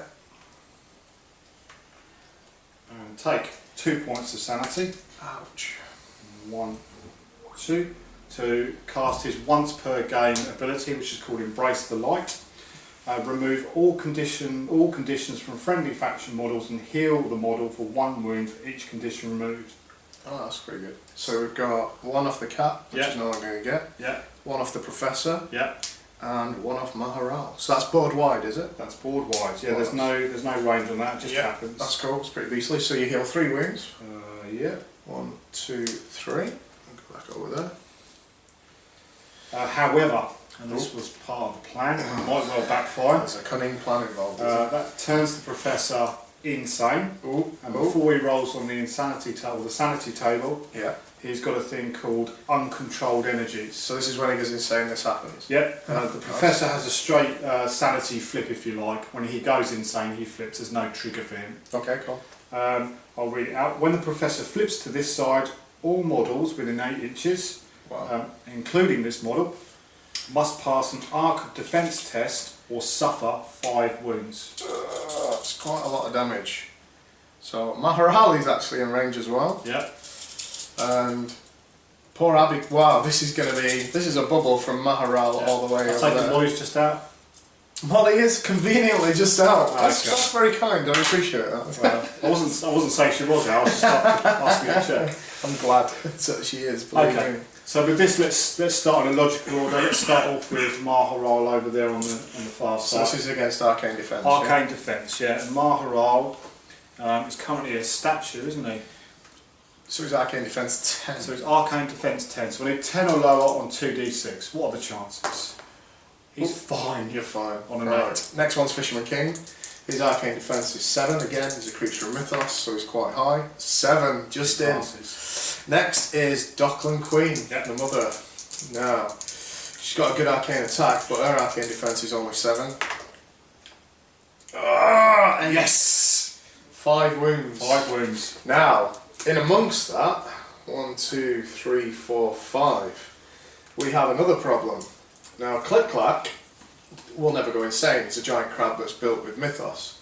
and take 2 points of sanity. Ouch. 1, 2. To cast his once per game ability, which is called Embrace the Light. Remove all conditions from friendly faction models and heal the model for 1 wound for each condition removed. Oh, that's pretty good. So we've got 1 off the cat, which is no one going to get. Yeah. 1 off the Professor. Yeah. And 1 off Maharal. So that's board wide, is it? That's board wide. Yeah. There's no range on that. It just happens. That's cool. It's pretty beastly. So you heal 3 wounds. Yeah. 1, 2, 3. I'll go back over there. However, and this was part of the plan, and it might well backfire. There's a cunning plan involved. Isn't That turns the Professor insane. Ooh, And before he rolls on the insanity table, the sanity table, yeah. he's got a thing called uncontrolled energies. So this is when he goes insane. This happens. Yep. The Professor has a straight sanity flip, if you like. When he goes insane, he flips. There's no trigger for him. Okay, cool. I'll read it out. When the Professor flips to this side, all models within 8 inches, including this model, must pass an arc defense test or suffer 5 wounds. That's quite a lot of damage. So Maharali's actually in range as well. Yep. And poor Abby. Wow, this is a bubble from Maharal all the way I'll over take the there. Molly's just out. Molly is conveniently just out. That's, Okay. that's very kind. I appreciate that. Well, I wasn't saying she was out. I was just asking her to check. I'm glad that she is. Believe Okay. me. So with this, let's start in a logical order. Let's start off with Maharal over there on the far So side. this is against Arcane Defense. Arcane Defence, yeah. And Maharal is currently a statue, isn't he? So it's Arcane Defense 10. So it's Arcane Defence 10. So we need 10 or lower on 2d6. What are the chances? He's fine. You're fine. On a Right. note. Next one's Fisherman King. His Arcane Defense is 7 again. He's a creature of Mythos, so he's quite high. 7, just in. Passes. Next is Dockland Queen, Yep. the mother. Now, she's got a good arcane attack, but her arcane defense is only 7. Ah, yes! 5 wounds. 5 wounds. Now, in amongst that, 1, 2, 3, 4, 5, we have another problem. Now, Click Clack will never go insane. It's a giant crab that's built with Mythos.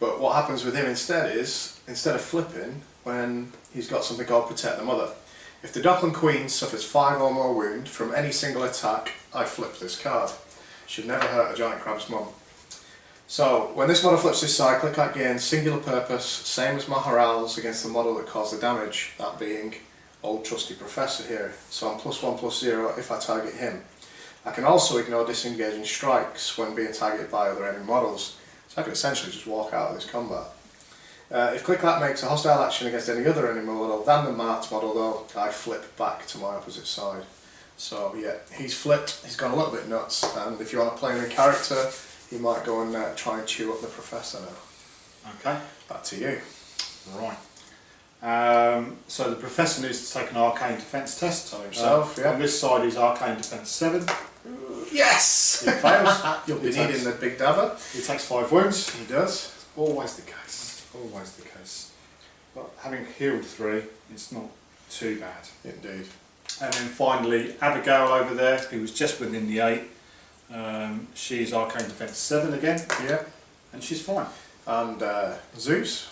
But what happens with him instead is, instead of flipping, when he's got something called Protect the Mother, If the Dockland Queen suffers 5 or more wound from any single attack, I flip this card. Should never hurt a giant crab's mum. So, when this model flips this side, click that gains singular purpose, same as my Haral's against the model that caused the damage, that being old trusty Professor here. So I'm +1/+0 if I target him. I can also ignore disengaging strikes when being targeted by other enemy models, so I can essentially just walk out of this combat. If click that makes a hostile action against any other enemy model than the marked model though, I flip back to my opposite side. So yeah, he's flipped, he's gone a little bit nuts, and if you want to play him in character, you might go and try and chew up the Professor now. Okay. Back to you. Right. So the Professor needs to take an Arcane Defence test. On himself, yeah. On this side is Arcane Defence 7. Yes! He fails. You'll be needing the big dabber. He takes 5 wounds. He does. Always the case. Always the case. But having healed 3, it's not too bad. Indeed. And then finally, Abigail over there, who was just within the 8. She's Arcane Defence 7 again. Yeah. And she's fine. And Zeus.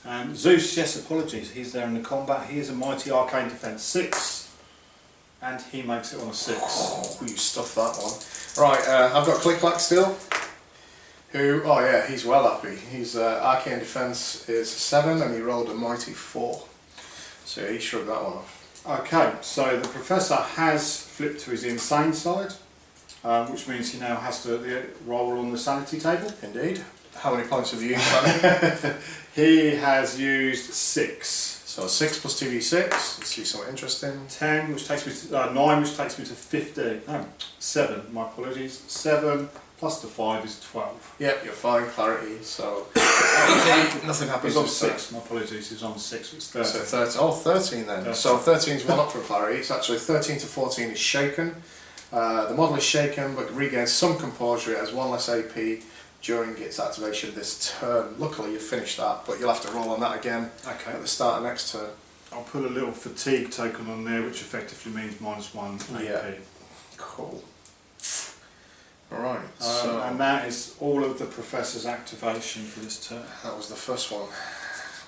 And Zeus, yes, apologies, he's there in the combat. He is a mighty Arcane Defence 6. And he makes it on a 6. Oh, you stuffed that one. Right, I've got Click Clack still. Who, oh yeah, he's well happy. He's Arcane Defence is 7 and he rolled a mighty 4. So he shrugged that one off. Okay, so the Professor has flipped to his insane side, which means he now has to roll on the sanity table. Indeed. How many points have you used, Danny? He has used 6. So 6 plus 2d6, let's see something interesting. 10, which takes me to 9, which takes me to 15. No, 7. My apologies. 7 plus the 5 is 12. Yep, you're fine. Clarity. So nothing happens. He's on with 6. My apologies. He's on 6. It's 13. So 13 then. 13. So 13 is one up from clarity. It's actually 13 to 14 is shaken. The model is shaken, but regains some composure. It has 1 less AP during its activation this turn. Luckily, you finished that, but you'll have to roll on that again at the start of next turn. I'll put a little fatigue token on there, which effectively means -1 AP. Yeah. Cool. Alright, so and that is all of the Professor's activation for this turn. that was the first one.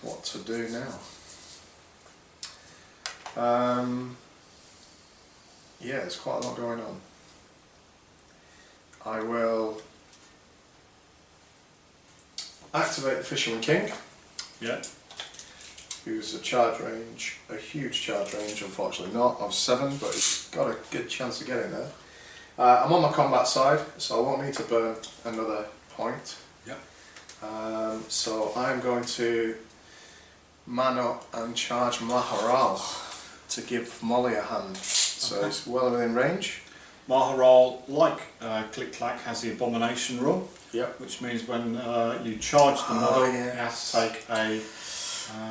What to do now? Yeah, there's quite a lot going on. I will activate the Fisherman King, Yeah. who's a charge range, a huge charge range, unfortunately not, of 7, but he's got a good chance of getting there. I'm on my combat side, so I won't need to burn another point. Yep. So I'm going to man up and charge Maharal to give Molly a hand. So Okay. it's well within range. Maharal, like Click Clack, has the Abomination rule, Yep. which means when you charge the model, you have yes. to take a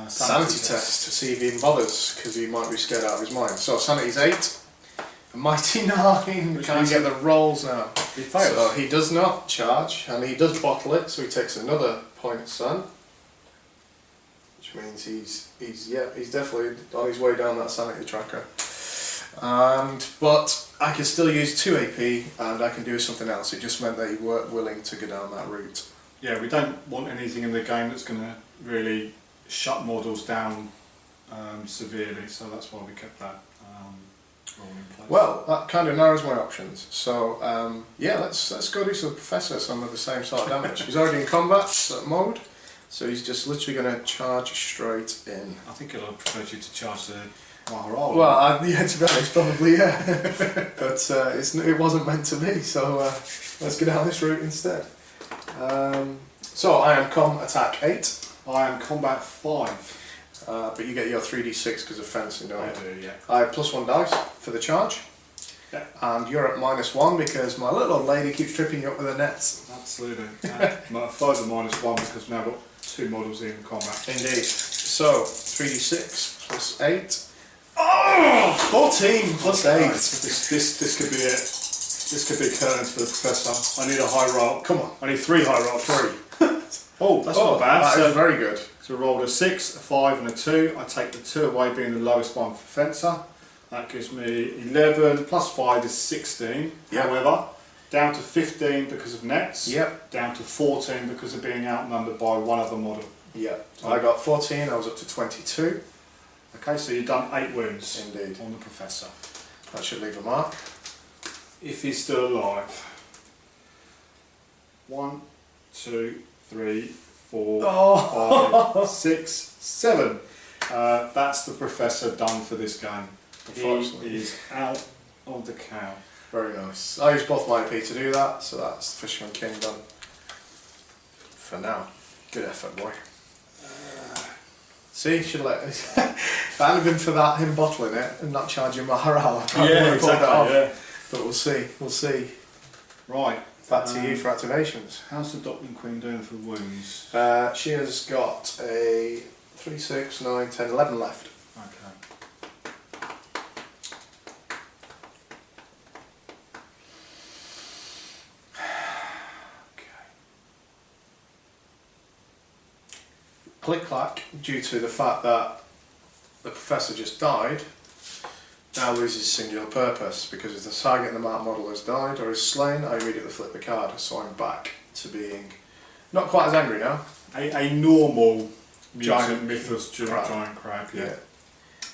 Sanity test to see if he even bothers, because he might be scared out of his mind. So sanity's 8, a mighty 9. Which Can't means get the rolls now. He fails. So he does not charge, and he does bottle it, so he takes another point, son. Which means he's definitely on his way down that sanity tracker. But I can still use 2 AP, and I can do something else. It just meant that he weren't willing to go down that route. Yeah, we don't want anything in the game that's going to really shut models down severely, so that's why we kept that rule in place. Well, that kind of narrows my options. So yeah, let's go do some Professor, some of the same sort of damage. He's already in combat mode, so he's just literally going to charge straight in. I think I'd prefer you to charge the Maharal. Well, yeah, to be honest, probably yeah. But it wasn't meant to be, so let's go down this route instead. So I am com attack 8. I am combat 5. But you get your 3d6 because of fencing, don't I you? do, yeah. I have +1 dice for the charge. Yeah. And you're at -1 because my little old lady keeps tripping you up with her nets. Absolutely. My further -1 because we've now got 2 models in combat. Indeed. So 3d6 plus 8. Oh! 14 plus 8. Right, this could be it. This could be curtains for the Professor. I need a high roll. Come on. I need 3 high rolls. 3. Oh, that's not bad. That So, is very good. so I rolled a 6, a 5 and a 2. I take the 2 away being the lowest one for Fencer. That gives me 11 plus 5 is 16. Yep. However, down to 15 because of nets. Yep. Down to 14 because of being outnumbered by one other model. Yep. So I got 14, I was up to 22. Okay, so you've done 8 wounds. Indeed. On the Professor. That should leave a mark. If he's still alive. 1, 2, 3, 4, 5, 6, 7. That's the Professor done for this game. He is out of the cow. Very nice. I used both my EP to do that, so that's the Fisherman King done. For now. Good effort, boy. See, should let. If it hadn't been for that, him bottling it and not charging my morale, I probably would have pulled that off. Yeah. But we'll see. We'll see. Right. Back to you for activations. How's the Dockling Queen doing for wounds? She has got a 3, 6, 9, 10, 11 left. Okay. Click clack, due to the fact that the Professor just died, now loses singular purpose, because if the target in the map model has died or is slain, I immediately flip the card, so I'm back to being not quite as angry now. A normal Giant Mythos giant crab, yeah.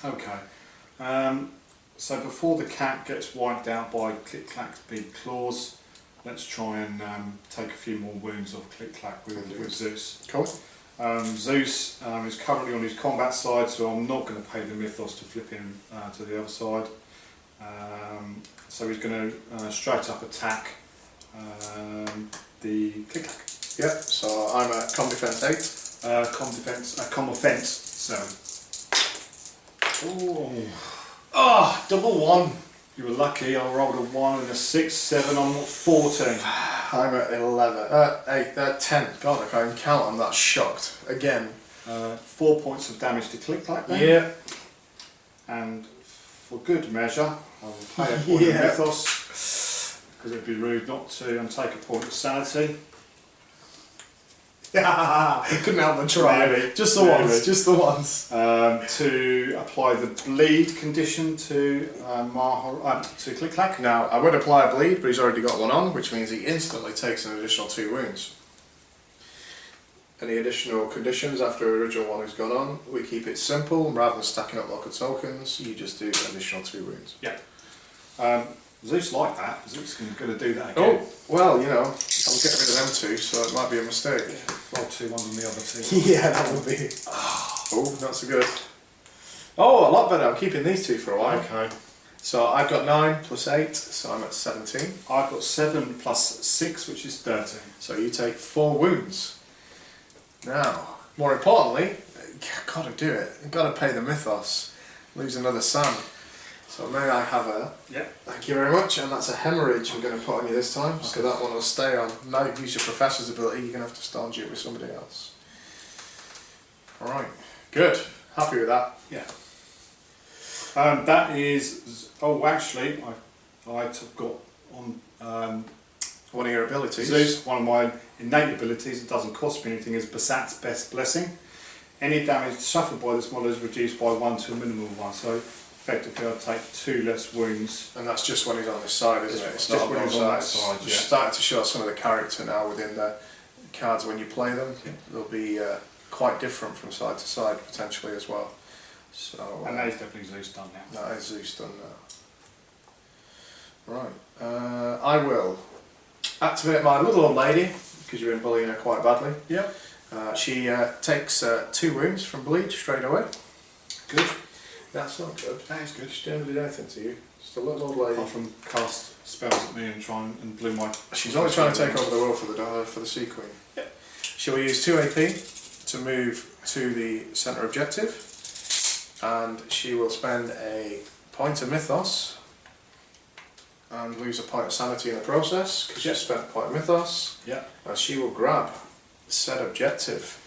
Okay. So before the cat gets wiped out by Click Clack's big claws, let's try and take a few more wounds off Click Clack with Zeus. Cool. Zeus is currently on his combat side, so I'm not going to pay the Mythos to flip him to the other side. So he's going to straight up attack the Click Clack. Yep, so I'm at com defense 8. Com offense, so. Ooh. Oh, double 1. You were lucky, I rolled a 1 and a 6, 7, I'm at 14. I'm at 11, 8, 10. God, I can't even count, I'm that shocked. Again. 4 points of damage to Click Clack then. Yeah. And for good measure, I will pay a point of Mythos, because it'd be rude not to, and take a point of sanity. Couldn't help but try. Really? Just the ones, just the ones. To apply the bleed condition to to Click Clack. Now, I would apply a bleed, but he's already got one on, which means he instantly takes an additional 2 wounds. Any additional conditions after the original one has gone on, we keep it simple. Rather than stacking up locker tokens, you just do an additional 2 wounds. Yeah. Zeus like that. Zeus is going to do that again. Oh, well, you know, I'll get rid of them 2, so it might be a mistake. Roll 2 ones on the other 2. Yeah, that would be. Oh, not so good. Oh, a lot better. I'm keeping these 2 for a while. Okay. So I've got 9 plus 8, so I'm at 17. I've got 7 plus 6, which is 13. So you take 4 wounds. Now, more importantly, gotta do it. Gotta pay the Mythos. Lose another Sam. So may I have a... Yep. Thank you very much, and that's a hemorrhage we're going to put on you this time, okay. So that one will stay on. Now you use your Professor's ability, you're going to have to staunch it with somebody else. Alright, good. Happy with that. Yeah. That is... Oh, actually, I've got on... one of your abilities. Zeus, one of my innate abilities, it doesn't cost me anything, is Basat's Best Blessing. Any damage suffered by this model is reduced by 1 to a minimum of 1. So effectively I'll take 2 less wounds. And that's just when he's on this side, isn't it? It's just when he's on that side, We're starting to show some of the character now within the cards when you play them. Yeah. They'll be quite different from side to side potentially as well. So, and that is definitely Zeus done now. That is Zeus done now. Right. I will activate my little old lady, because you've been bullying her quite badly. Yep. She takes 2 wounds from bleed straight away. Good. That's not good. That is good. She never did anything to you. Just a little old lady. Apart from cast spells at me and try and blew my... She's only trying to take over the world for the Sea Queen. Yep. She will use 2 AP to move to the centre objective, and she will spend a point of Mythos and lose a point of sanity in the process, because she's spent a point of Mythos. Yep. And she will grab said objective,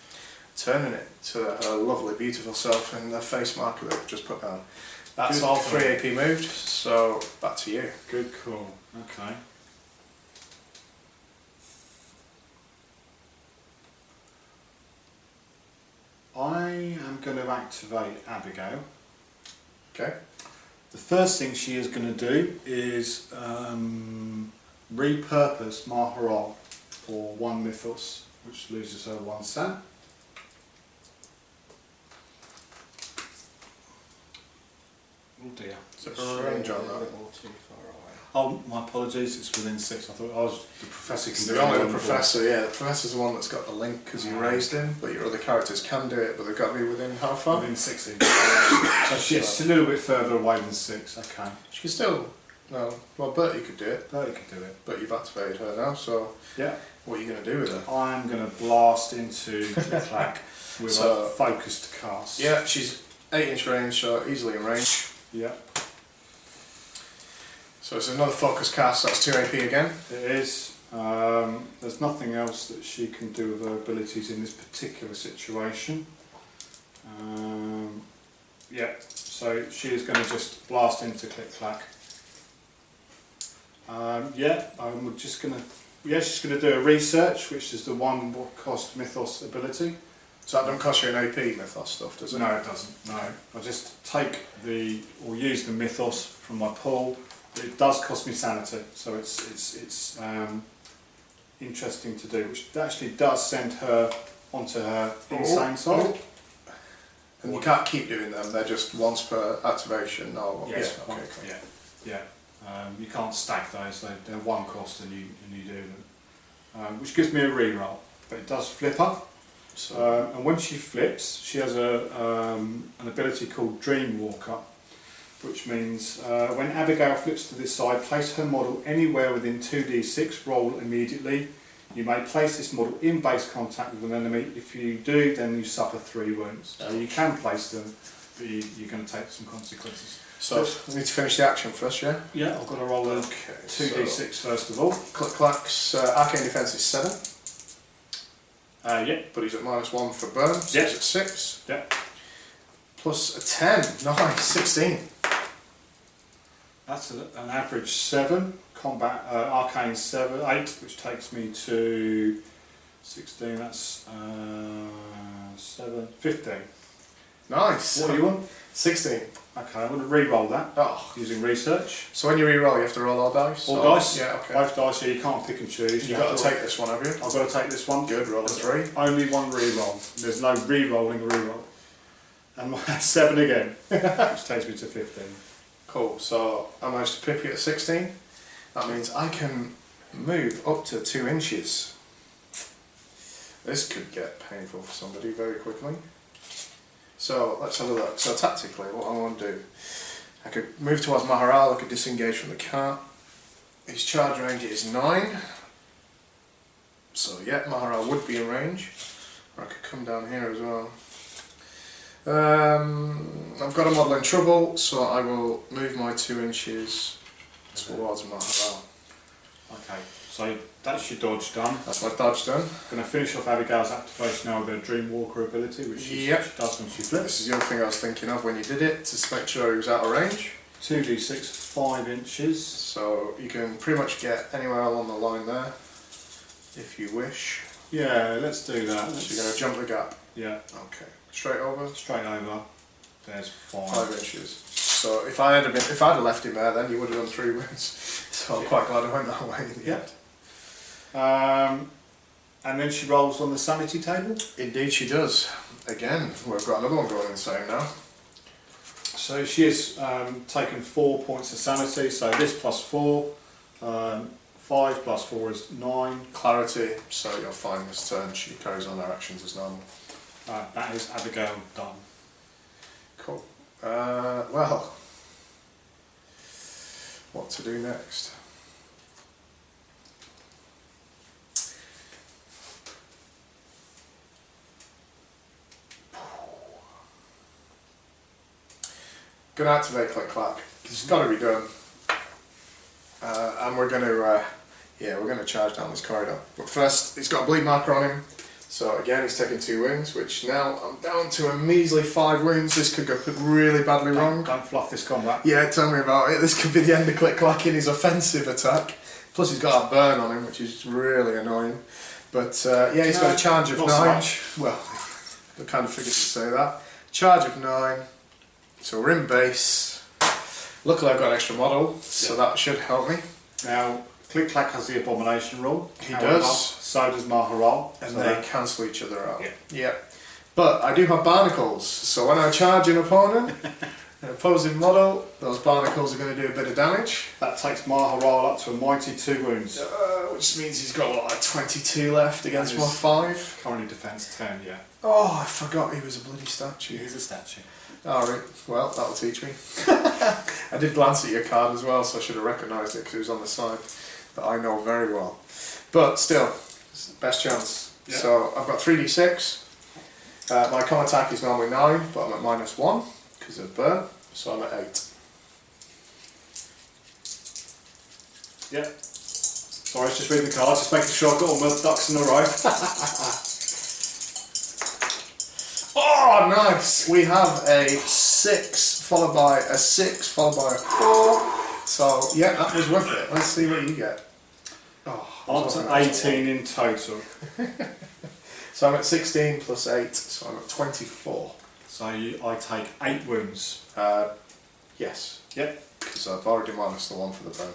turning it to her lovely, beautiful self in the face marker that we've just put down. That's Good all call. 3 AP moved, so back to you. Good call. Okay. I am going to activate Abigail. Okay. The first thing she is going to do is repurpose Maharal for 1 Mythos, which loses her 1 San. dear. Is there a range on that? Oh, my apologies, it's within 6. I thought I was the professor can do it. Only the on professor, yeah. The professor's the one that's got the link because you raised him, but your other characters can do it, but they've got to be within how far? Within 6 inches. So she's a little bit further away than 6, okay. She can still, no, well, Bertie could do it, Bertie could do it. but you've activated her now, so Yeah. what are you going to do with her? I'm going to blast into Click-Clack with So- a focused cast. Yeah, she's 8-inch range, so easily in range. Yeah, So it's another focus cast, that's 2 AP again. it is. There's nothing else that she can do with her abilities in this particular situation. Yeah, so she is going to just blast into Click-Clack. Yeah, I'm just going to. Yeah, she's going to do a research, which is the one what cost Mythos ability. So that don't cost you an AP Mythos stuff, does it? No, it doesn't. No, I just take or use the Mythos from my pool. It does cost me sanity, so it's interesting to do, which actually does send her onto her insane side. And you can't keep doing them, they're just once per activation. Oh, Yes, yeah, okay, cool. yeah. You can't stack those; they're one cost, and you do them, which gives me a reroll. But it does flip up. So, And when she flips, she has an ability called Dreamwalker, which means when Abigail flips to this side, place her model anywhere within 2d6, roll immediately. You may place this model in base contact with an enemy. If you do, then you suffer 3 wounds. So you can place them, but you're going to take some consequences. so we need to finish the action first, yeah? Yeah, I've got to roll a Okay, 2d6 first of all. Click-Clack's arcane defence is 7, Yeah, but he's at -1 for burn, so Yeah. he's at 6. yeah. Plus a 10, nice, 16. That's an average 7. Combat arcane 8, which takes me to 16. That's 7, 15. Nice. What do you want? 16. Okay, I'm going to re-roll that Oh, using research. so when you re-roll, you have to roll all dice? All Or- dice. Yeah, okay. Both dice. Yeah, you can't pick and choose. You've got to take this one, have you? I've got to take this one. Good, roll a 3. Only one re-roll. There's no re-rolling a re-roll. And my 7 again, which takes me to 15. Cool, so I managed to pip you at 16. That means I can move up to 2 inches. This could get painful for somebody very quickly. So let's have a look. So tactically, what I want to do, I could move towards Maharal, I could disengage from the cart. His charge range is 9. So yeah, Maharal would be in range. Or I could come down here as well. I've got a model in trouble, so I will move my 2 inches towards Maharal. Okay, so that's your dodge done. That's my dodge done. Going to finish off Abigail's activation now with her Dreamwalker ability, which she does when she This flips. is the other thing I was thinking of when you did it, to make sure he was out of range. 2d6, 5 inches. So you can pretty much get anywhere along the line there, if you wish. Yeah, let's do that. So you're going to jump the gap. Yeah, Okay. Straight over. straight over. There's 5. 5 inches. So if I'd have left him there, then you would have done 3 wins. So I'm quite glad I went that way in the end. And then she rolls on the sanity table. Indeed she does. Again, we've got another one going insane now. So she has taken 4 points of sanity, so this plus 4, 5 plus 4 is 9. Clarity, so you're fine this turn. She carries on her actions as normal. That is Abigail done. Cool. Well, what to do next? Gonna activate Click-Clack. It's got to be done. And we're gonna charge down this corridor. But first, he's got a bleed marker on him. So again, he's taking 2 wounds, which now I'm down to a measly 5 wounds. This could go really badly wrong. Don't fluff this combat. Yeah, tell me about it. This could be the end of Click-Clack in his offensive attack. Plus he's got a burn on him, which is really annoying. But yeah, he's got a charge of 9. Not so much. Well, I kind of figured you'd say that. Charge of 9. So we're in base. Luckily I've got an extra model, so that should help me. Now, Click-Clack has the abomination rule. He However, does. So does Maharal. And so they cancel each other out. Yeah. Yeah. But I do have barnacles, so when I charge an opponent, An opposing model, those barnacles are going to do a bit of damage. That takes Maharal up to a mighty 2 wounds. Which means he's got what, like 22 left against my That is 5. Currently defense 10, yeah. Oh, I forgot he was a bloody statue. He is a statue. Alright, well, that'll teach me. I did glance at your card as well, so I should have recognised it because it was on the side that I know very well. But still, it's the best chance. Yeah. So I've got 3d6. My con attack is normally 9, but I'm at -1 because of burn, so I'm at 8. Yeah. Sorry, I was just reading the cards, just making sure I've got all my ducks in a row. Oh, nice! We have a 6 followed by a 6 followed by a 4. So, yeah, that was worth it. Let's see what you get. Oh, Up to 18 in total. So I'm at 16 plus 8, so I'm at 24. So I take 8 wounds. Yes, Yep. because I've already minus the 1 for the burn.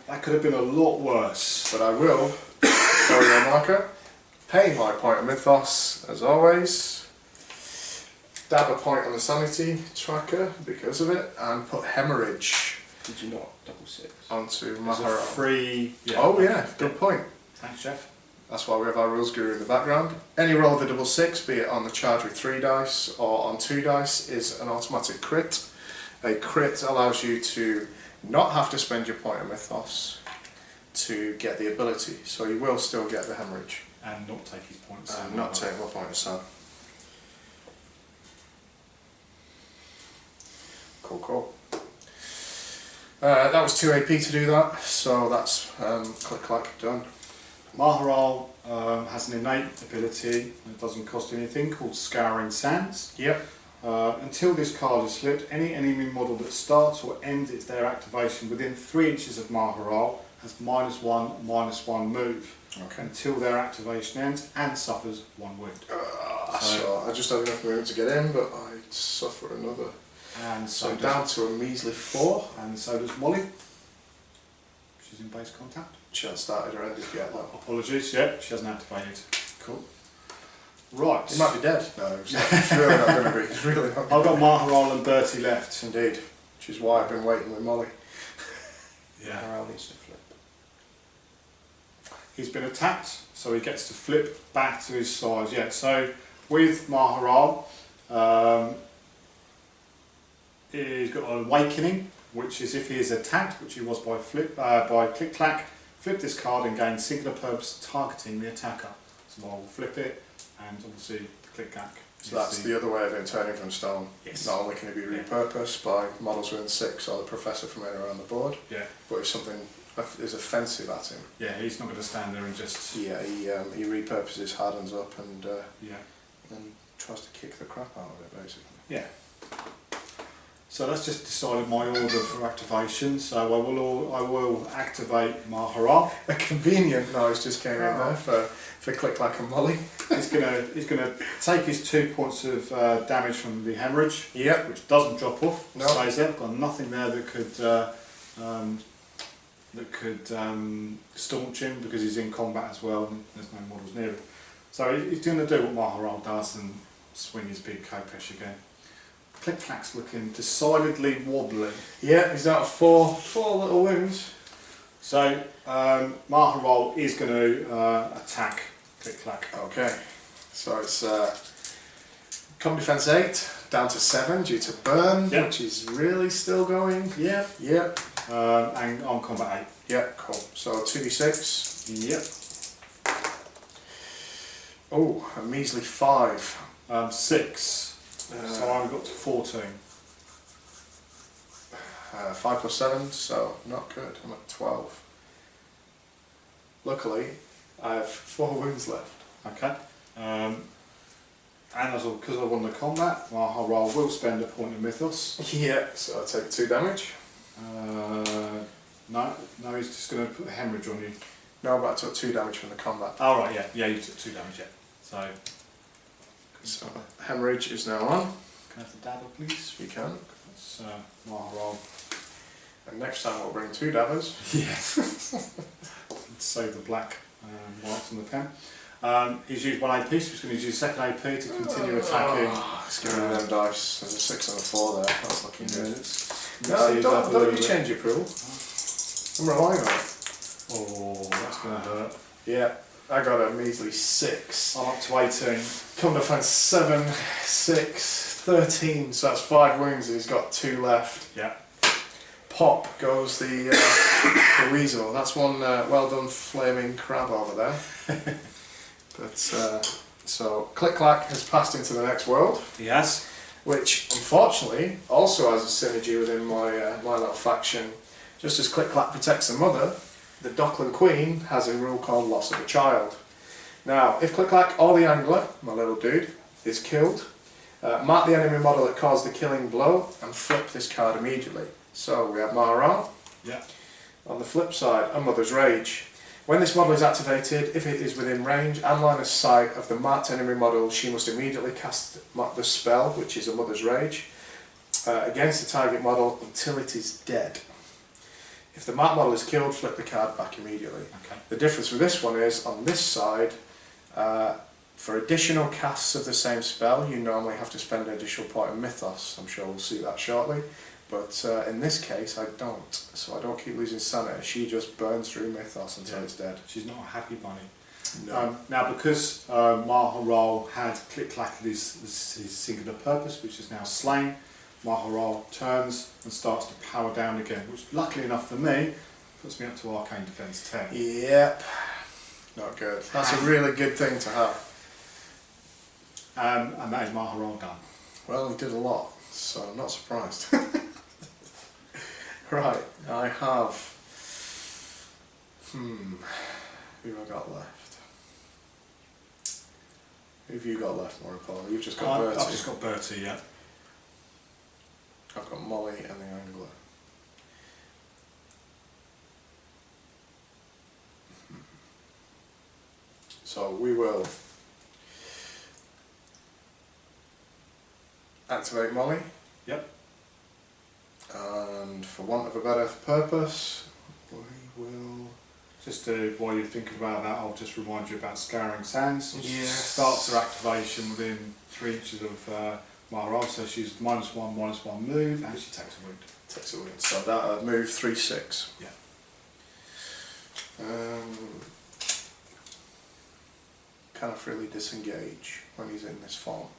That could have been a lot worse. But I will, sorry, no marker, pay my point of Mythos, as always. Dab a point on the sanity tracker because of it, and put hemorrhage Did you not double 6? onto There's a Maharal. free... Yeah. Oh yeah, good point. Thanks, Jeff. That's why we have our rules guru in the background. Any roll of a double 6, be it on the charge with 3 dice or on 2 dice, is an automatic crit. A crit allows you to not have to spend your point of Mythos to get the ability, so you will still get the hemorrhage. And not take his points. And not take my point of Sam. Cool, cool. That was 2 AP to do that, so that's click clack done. Maharal has an innate ability that doesn't cost anything called Scouring Sands. Yep. Until this card is flipped, any enemy model that starts or ends their activation within 3 inches of Maharal has -1/-1 move Okay. until their activation ends and suffers 1 wound. So I just had enough movement to get in, but I suffer another. And So so down does, to a measly 4. and so does Molly. She's in base contact. She hasn't started or ended yet though. Apologies, yeah, she hasn't activated. Cool. Right. He might be dead. No, it's really not going to be. It's really not I've going got to Maharal and Bertie left. be. Indeed. Which is why I've been waiting with Molly. Yeah. Morale needs to flip. He's been attacked, so he gets to flip back to his size. Yeah, so with Maharal, he's got an awakening, which is if he is attacked, which he was by click clack, flip this card and gain singular purpose targeting the attacker. So I will flip it and obviously click clack. So that's the other way of him turning from stone. Yes. Not only can it be repurposed by models within 6 or the professor from anywhere around the board, Yeah, but if something is offensive at him, yeah, he's not going to stand there and just yeah, he repurposes, hardens up, and yeah. tries to kick the crap out of it, basically. Yeah. So that's just decided my order for activation. So I will activate Maharal. A convenient noise just came in there for Click Clack and Molly. He's gonna take his 2 points of damage from the hemorrhage. Yep. Which doesn't drop off. No. Stays there. I've got nothing there that could staunch him because he's in combat as well and there's no models near him. So he's going to do what Maharal does and swing his big Kopesh again. Click Clack's looking decidedly wobbly. Yeah, he's out of four little wounds. So Maharal is going to attack Click Clack. Okay, so it's com defense 8 down to 7 due to burn, Yep. which is really still going. Yeah. Yep. And on combat Yeah, cool. So 2d6. 8. Yep. Oh, a measly 5. 6. So I've got to 14. 5 plus 7, so not good. I'm at 12. Luckily, I have 4 wounds left. Okay. And because I won the combat, Maharal will spend a point of Mythos. Yeah, so I take 2 damage. No, he's just going to put a hemorrhage on you. No, but I took 2 damage from the combat. Oh right, yeah, you took 2 damage, yeah. So hemorrhage is now on. Can I have the dabber, please? You can. That's Maharal. And next time we'll bring 2 dabbers. Yes. Let's save the black marks on the pen. He's used 1 AP, so he's going to use his second AP to continue attacking. Let's get rid of them dice. There's a 6 and a 4 there. That's looking good. No, Don't you change your pool. I'm relying on it. Oh, that's going to hurt. Yeah, I got a measly 6. I'm up to 18. Come to find 7, 6, 13. So that's 5 wounds. He's got 2 left. Yeah. Pop goes the weasel. That's one well done flaming crab over there. But so Click Clack has passed into the next world, Yes. which unfortunately also has a synergy within my little faction. Just as Click Clack protects the mother, the Dockland Queen has a rule called loss of a child. Now, if Click Clack or the Angler, my little dude, is killed, mark the enemy model that caused the killing blow and flip this card immediately. So we have Maharal. Yeah. On the flip side, a Mother's Rage. When this model is activated, if it is within range and line of sight of the marked enemy model, she must immediately cast the spell, which is a Mother's Rage, against the target model until it is dead. If the marked model is killed, flip the card back immediately. Okay. The difference with this one is, on this side, for additional casts of the same spell, you normally have to spend an additional point of Mythos. I'm sure we'll see that shortly. But in this case, I don't. So I don't keep losing sanity. She just burns through Mythos until it's dead. She's not a happy bunny. No. Now, because Maharal had Click Clack his singular purpose, which is now slain, Maharal turns and starts to power down again, which luckily enough for me, puts me up to Arcane Defense 10. Yep. Not good. That's a really good thing to have. And that is Maharal done. Well, he did a lot, so I'm not surprised. Right, I have... Who have I got left? Who have you got left, Morapol? You've just got Bertie. I've just got Bertie, yeah. I've got Molly and the Angler. So we will activate Molly. Yep. And for want of a better purpose, we will... Just while you're thinking about that, I'll just remind you about Scouring Sands. Yes. Starts her activation within 3 inches of Maharal, so she's -1/-1 move, and she takes a wound. Takes a wound. So that move 3/6. Yeah. Can I freely disengage when he's in this form?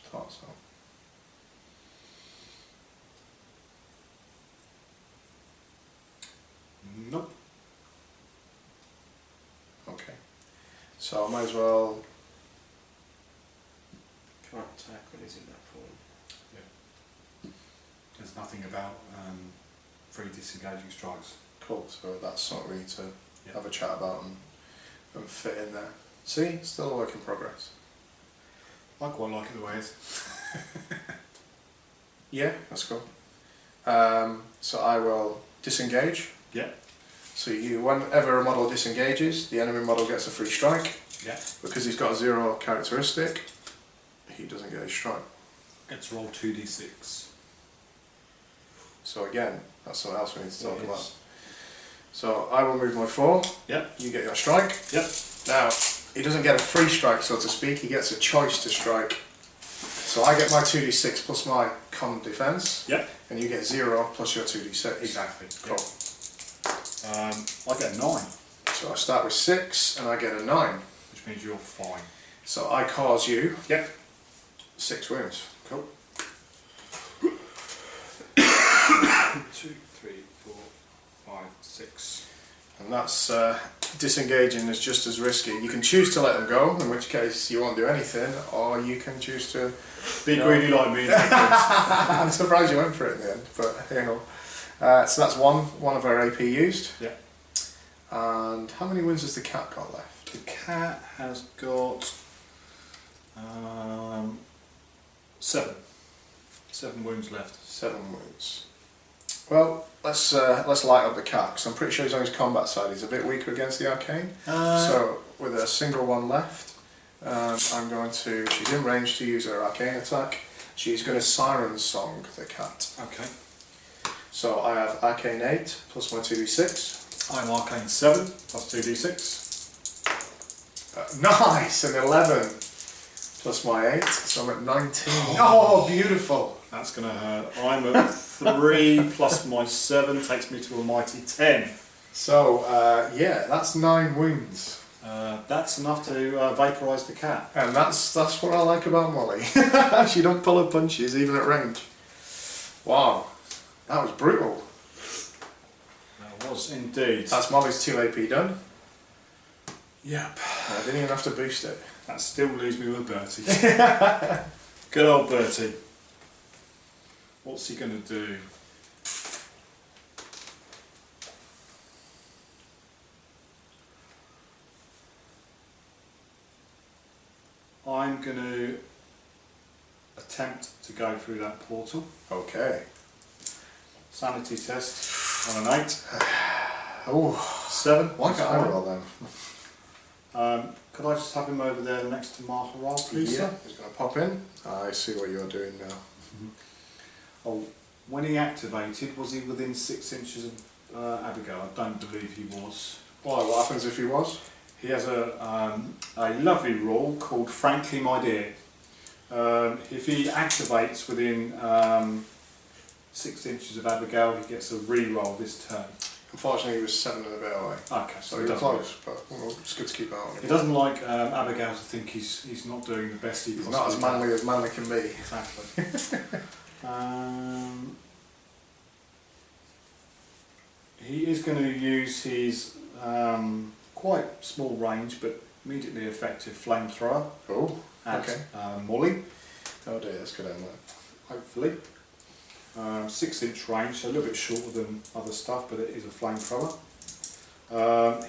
Thought so. Nope. Okay. So I might as well... Can't attack when he's in that form. There's nothing about free disengaging strikes. Cool, so that's something we need to Yeah. have a chat about and fit in there. See, still a work in progress. I quite like it the way it is. Yeah, that's cool. So I will disengage. Yeah. So whenever a model disengages, the enemy model gets a free strike. Yeah. Because he's got a 0 characteristic, he doesn't get a strike. Gets roll 2d6. So again, that's something else we need to talk It is. about. So I will move my 4. Yep. You get your strike. Yep. Now, he doesn't get a free strike, so to speak, he gets a choice to strike. So I get my 2d6 plus my con defense. Yep. And you get 0 plus your 2d6. Exactly. Cool. I get a 9, So I start with 6 and I get a 9. which means you're fine. So I cause you Yep. 6 wounds. Cool. 2, 3, 4, 5, 6. And that's disengaging is just as risky. You can choose to let them go, in which case you won't do anything, or you can choose to... Be greedy like me and take this. I'm surprised you went for it in the end, but you know. So that's one of our AP used. Yeah. And how many wounds has the cat got left? The cat has got 7. 7 wounds left. 7 wounds. Well, let's light up the cat, because I'm pretty sure he's on his combat side. He's a bit weaker against the arcane. So with a single one left, I'm going to... She's in range to use her arcane attack. She's going to Siren Song the cat. Okay. So I have arcane 8 plus my 2d6. I'm arcane 7 plus 2d6. Nice, an 11 plus my 8, so I'm at 19. Oh, beautiful. That's going to hurt. I'm at 3 plus my 7 takes me to a mighty 10. So, yeah, that's 9 wounds. That's enough to vaporise the cat. And that's what I like about Molly. She don't pull her punches, even at range. Wow, that was brutal. That was indeed. That's Molly's 2 AP done. Yep. I didn't even have to boost it. That still leaves me with Bertie. Good old Bertie. What's he going to do? I'm going to attempt to go through that portal. Okay. Sanity test on an 8. Oh, 7. why can't I roll then? Could I just have him over there next to Mahara, please, Yeah, sir? he's going to pop in. I see what you're doing now. Oh, when he activated, was he within 6 inches of Abigail? I don't believe he was. Why, what happens if he was? He has a lovely rule called Frankly My Dear. If he activates within 6 inches of Abigail, he gets a re-roll this turn. Unfortunately, he was 7 and a bit away. Okay, So so he he was doesn't. close, but well, it's good to keep that on He him. doesn't like Abigail to think he's not doing the best he He's possibly not as can. manly as manly can be. Exactly. He is going to use his quite small range but immediately effective flamethrower Oh, at okay. Molly, Oh dear, that's good end that. hopefully. 6 inch range, so a little bit shorter than other stuff, but it is a flamethrower.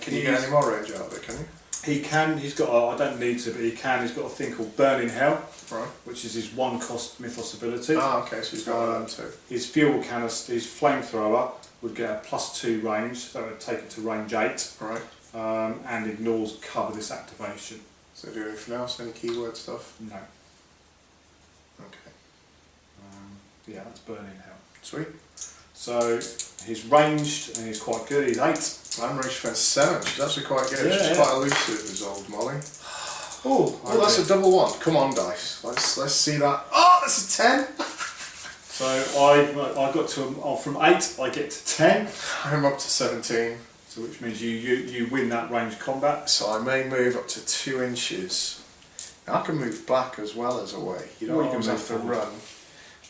Can you get any more range out of it, can you? He can, he's got, I don't need to, but he can, he's got a thing called Burning Hell, Right. which is his 1 cost Mythos ability. Ah, okay, so he's got one of them too. His fuel canister, his flamethrower, would get a +2 range, so it would take it to range 8, Right. and ignores cover this activation. So do anything else? Any keyword stuff? No. Okay. Yeah, that's Burning Hell. Sweet. So he's ranged and he's quite good, he's 8. I'm ranged for 7. She's actually quite good. Yeah, She's yeah. quite elusive, this old Molly. Oh, Oh, that's a double 1. Come on, dice. Let's see that. Oh, that's a 10. So I got to, from 8 I get to 10, I'm up to 17. so which means you win that range combat. So I may move up to 2 inches. Now I can move back as well as away. You don't Or you always can have to move forward. run.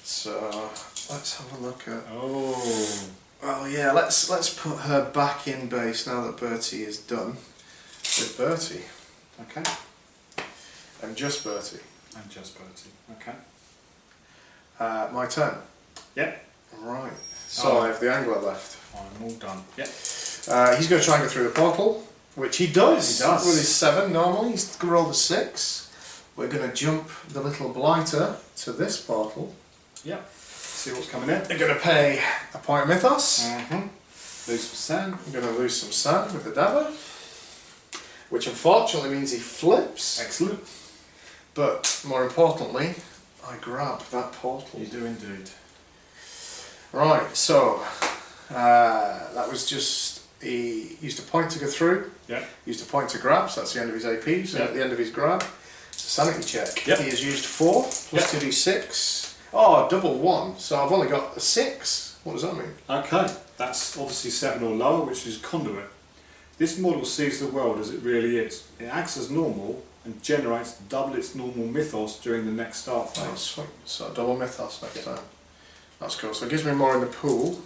So let's have a look at. Oh. Well, yeah. Let's put her back in base now that Bertie is done with Bertie Okay. and just Bertie. And just Bertie. Okay. My turn. Yep. Right. So Oh. I have the angler left. I'm all done. Yep. He's going to try and go through the portal, which he does. He does. With his 7 normally. He's rolled a 6. We're going to jump the little blighter to this portal. Yep. See what's coming in. They're going to pay a point of Mythos. Lose some sand. I'm going to lose some sand with the dagger, which unfortunately means he flips. Excellent. But more importantly, I grab that portal. You do indeed. Right, so that was just, he used a point to go through, Yep. used a point to grab, so that's the end of his AP, so Yep. at the end of his grab, it's a sanity check. Yep. He has used 4 plus Yep. 2d6. Oh, double 1, so I've only got a 6. What does that mean? Okay. That's obviously 7 or lower, which is conduit. This model sees the world as it really is. It acts as normal and generates double its normal mythos during the next start Oh, phase. sweet. So double Mythos next time. That's cool. So it gives me more in the pool,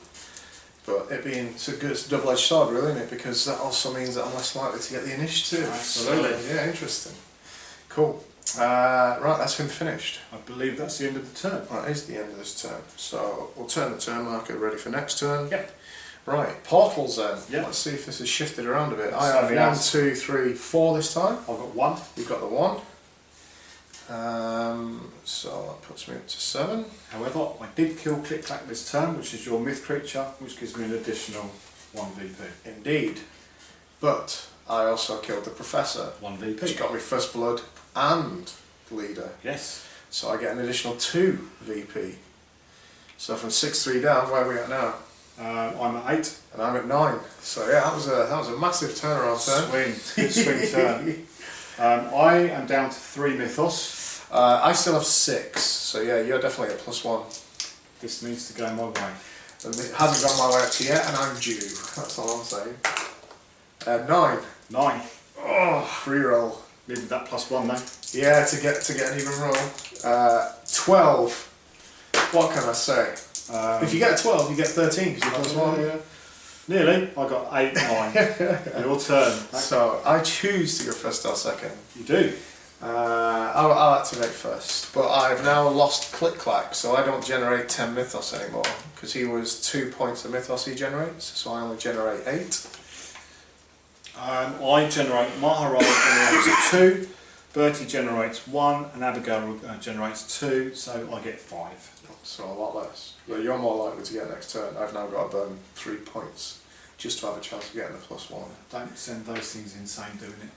but it being it's a double-edged sword, really, isn't it? Because that also means that I'm less likely to get the initiative. Absolutely. So, yeah, interesting. Cool. Right, that's him finished. I believe that's the end of the turn. That is the end of this turn. So we'll turn the turn marker ready for next turn. Yep. Right, portals then. Yep. Let's see if this has shifted around a bit. It I have certainly 1, has. 2, 3, 4 this time. I've got 1. You've got the 1. So that puts me up to 7. However, I did kill Click Clack this turn, which is your myth creature, which gives me an additional 1 VP. Indeed. But I also killed the Professor, 1 which VP. got me first blood and leader. Yes. So I get an additional 2 VP. So from 6-3 down, where are we at now? I'm at 8. And I'm at 9. So yeah, that was a massive turnaround turn. Swing. Good swing turn. I am down to 3 Mythos. I still have 6, so yeah, you're definitely at +1. This needs to go my way. And it hasn't gone my way up to yet, and I'm due. That's all I'm saying. 9. 9. Oh, reroll. Needed that +1 then. Yeah, to get an even roll. 12. What can I say? If you get a 12, you get 13 because you're +1. Yeah. Nearly. I got 8, 9. Your turn. So I choose to go first or second. You do. I'll activate first, but I've now lost Click Clack, so I don't generate 10 Mythos anymore because he was 2 points of Mythos he generates, so I only generate 8. I generate Maharal generates 2, Bertie generates 1, and Abigail generates 2, so I get 5. So a lot less. But you're more likely to get next turn. I've now got to burn 3 points just to have a chance of getting a +1. Don't send those things insane doing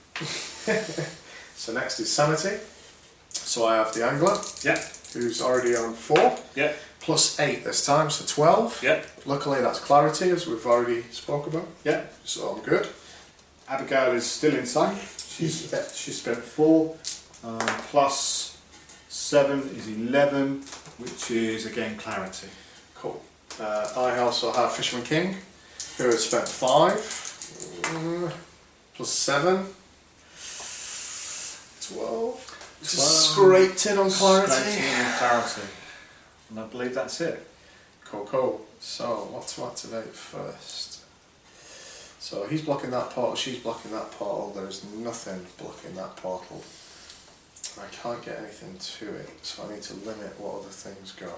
it. So next is Sanity. So I have the Angler, Yep. who's already on 4, Yep. +8 this time, so 12. Yep. Luckily that's Clarity, as we've already spoke about, Yep. so I'm good. Abigail is still insane. She's spent 4 plus 7 is 11, which is again Clarity. Cool. I also have Fisherman King, who has spent 5, +7, 12. Just scraped in on Clarity. Scraped in on Clarity. And I believe that's it. Cool. So, what to activate first? So, he's blocking that portal, she's blocking that portal, there's nothing blocking that portal. I can't get anything to it, so I need to limit what other things go.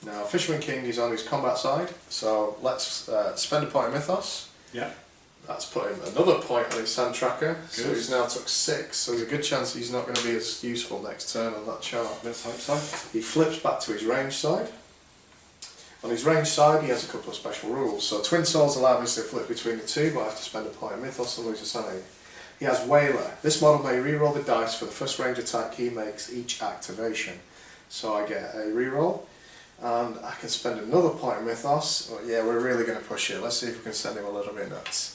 Now, Fisherman King is on his combat side, so let's spend a point of Mythos. Yeah. That's put him another point on his sand tracker, so Good. he's now took 6, so there's a good chance he's not going to be as useful next turn on that chart. Let's hope so. He flips back to his range side. On his range side he has a couple of special rules, so Twin Souls allow me to flip between the two, but I have to spend a point of Mythos and lose a sanity. He has Whaler. This model may reroll the dice for the first range attack he makes each activation. So I get a reroll, and I can spend another point of Mythos. Oh, yeah, we're really going to push it. Let's see if we can send him a little bit nuts.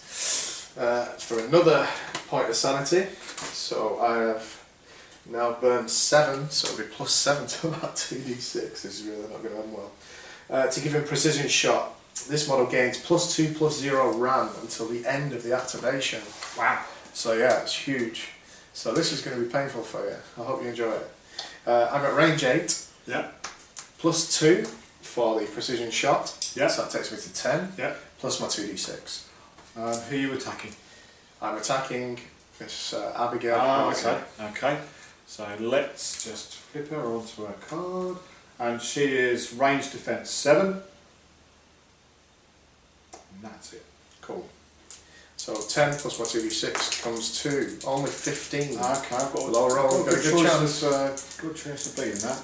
For another point of sanity. So I have now burned 7, so it'll be +7 to that 2d6. This is really not going to end well. To give him precision shot. This model gains +2/+0 ran until the end of the activation. Wow. So yeah, it's huge. So this is going to be painful for you. I hope you enjoy it. I'm at range 8. Yeah. +2 for the precision shot. Yeah. So that takes me to 10. Yeah. Plus my 2d6. Who are you attacking? I'm attacking this Abigail. Okay. So let's just flip her onto her card. And she is range defense 7. And that's it. Cool. So 10 plus my 2d6 comes to only 15. Okay, I've got Low roll, got a good chance. Good chance of beating that.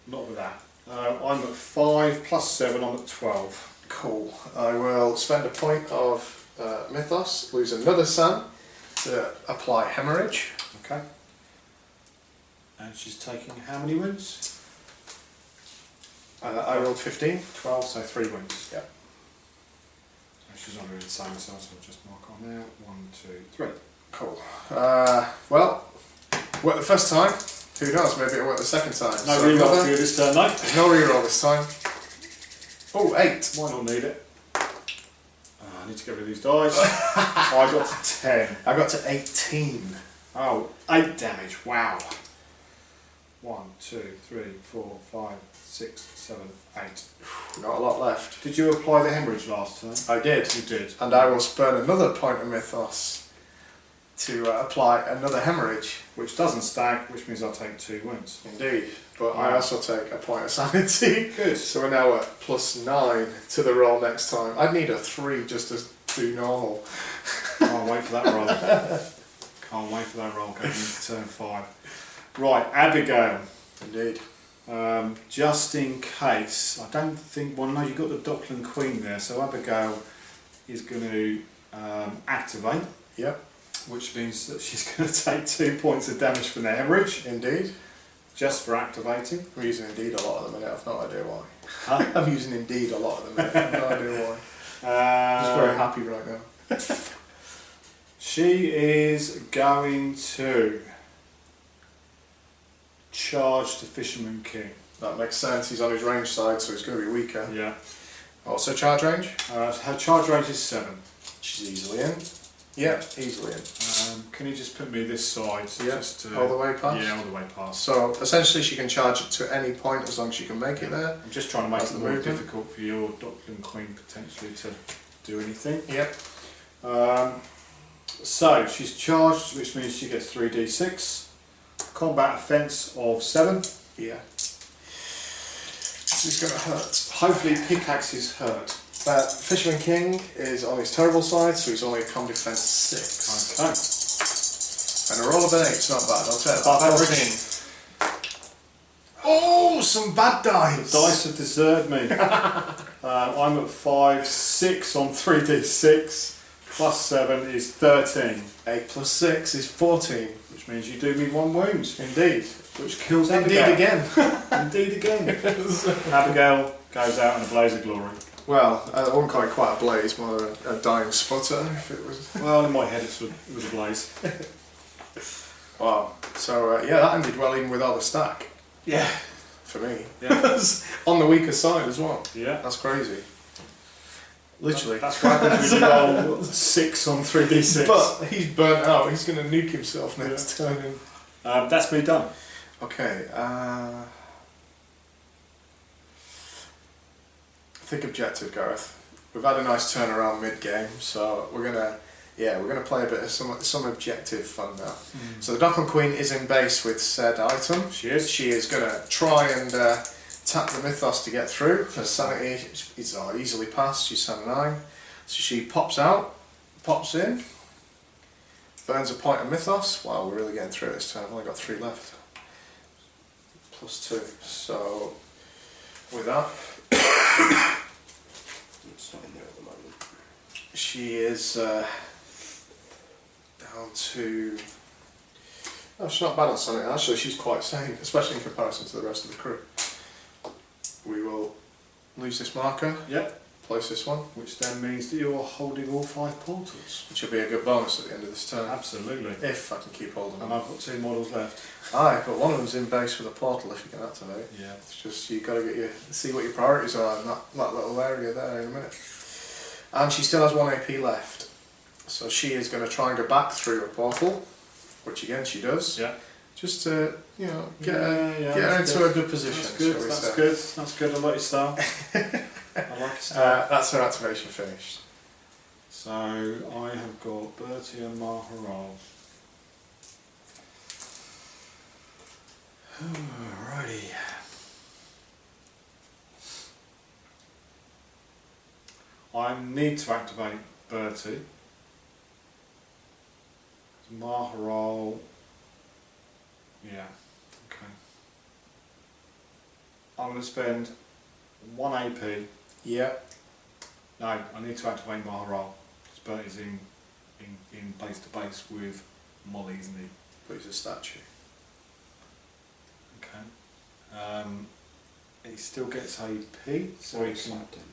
Not with that. I'm at 5 plus 7, I'm at 12. Cool. I will spend a point of Mythos, lose another San to apply Hemorrhage. Okay. And she's taking how many wounds? I rolled 15. 12, so 3 wounds. Yeah. She's on her insane, so I'll just mark on there. 1, 2, 3. Cool. Well, worked the first time. Who knows? Maybe it'll work the second time. No So reroll for you this turn, mate. There's no reroll this time. Oh, 8. Might not need it. I need to get rid of these dice. I got to 10. I got to 18. Oh, 8 damage. Wow. 1, 2, 3, 4, 5, 6, 7, 8. Not a lot left. Did you apply the hemorrhage last turn? I did. You did. And I will spend another point of Mythos to apply another Hemorrhage. Which doesn't stack, which means I'll take 2 wounds. Indeed. But I also take a point of Sanity. Good. So we're now at +9 to the roll next time. I'd need a 3 just to do normal. Can't wait for that roll. Can't wait for that roll going into turn 5. Right, Abigail. Indeed. Just in case, I don't think, well no, you've got the Dockland Queen there, so Abigail is going to activate. Yep. Which means that she's going to take 2 points of damage from the hemorrhage. Indeed. Just for activating. I'm using Indeed a lot at the minute, I've no idea why. Huh? I'm using Indeed a lot at the minute, I've no idea why. I'm just very happy right now. She is going to charge the Fisherman King. That makes sense. He's on his range side, so he's going to be weaker. Yeah. Also charge range. Her charge range is 7. She's easily in. Yeah, easily in. Can you just put me this side? Yeah, Just to, all the way past? Yeah, all the way past. So essentially she can charge it to any point as long as she can make it there. I'm just trying to make That's it the more movement. difficult for your Dockland Queen potentially to do anything. Yep. So she's charged, which means she gets 3d6. Combat offence of 7. Yeah. This is going to hurt. Hopefully pickaxes hurt. Fisherman King is on his terrible side, so he's only a com defence 6. Okay. And a roll of an 8, it's not bad, I'll take that. Average. 14. Oh, some bad dice! The dice have deserted me. I'm at 5, 6 on 3d6. Plus 7 is 13. 8 plus 6 is 14. Which means you do me 1 wound. Indeed. Which kills Indeed Abigail. again. Indeed again. Abigail goes out in a blaze of glory. Well, I wouldn't call it quite a blaze, more a dying sputter if it was. Well, in my head it was a blaze. Wow. So yeah, that ended well even without the stack. Yeah. For me. Yeah. On the weaker side as well. Yeah. That's crazy. Literally. That's what happens when you roll 6 on 3d6. But he's burnt out. He's going to nuke himself next turn. That's me done. Okay. Think objective, Gareth. We've had a nice turnaround mid-game, so we're gonna play a bit of some objective fun now. So the Dockland Queen is in base with said item. She is. She is gonna try and tap the Mythos to get through. Her sanity is easily passed. She's on 9, so she pops out, pops in, burns a point of Mythos. Wow, we're really getting through this turn. I've only got 3 left. Plus 2. So with that. It's not in there at the moment. She is down to. Oh, she's not bad on sanity. Actually, she's quite sane, especially in comparison to the rest of the crew. We will lose this marker. Yep. Place this one, Which then means that you're holding all 5 portals. which will be a good bonus at the end of this turn. Absolutely. If I can keep hold of And them. I've got 2 models left. Aye, but one of them's in base with a portal if you can activate. Yeah. It's just you got to see what your priorities are in that little area there in a minute. And she still has 1 AP left, so she is going to try and go back through a portal, which again she does. Yeah. Just to get her that's into good. a good position. That's good. shall we That's say. good. That's good. I like your style. I like your style. That's her activation finished. So I have got Bertie and Maharal. Alrighty. I need to activate Bertie. Maharal. Yeah. Okay. I'm going to spend 1 AP. Yeah. No, I need to activate Maharal. Because Bertie's in base to base with Molly, isn't he? But he's a statue. Okay. He still gets AP, so he can. Slapped him.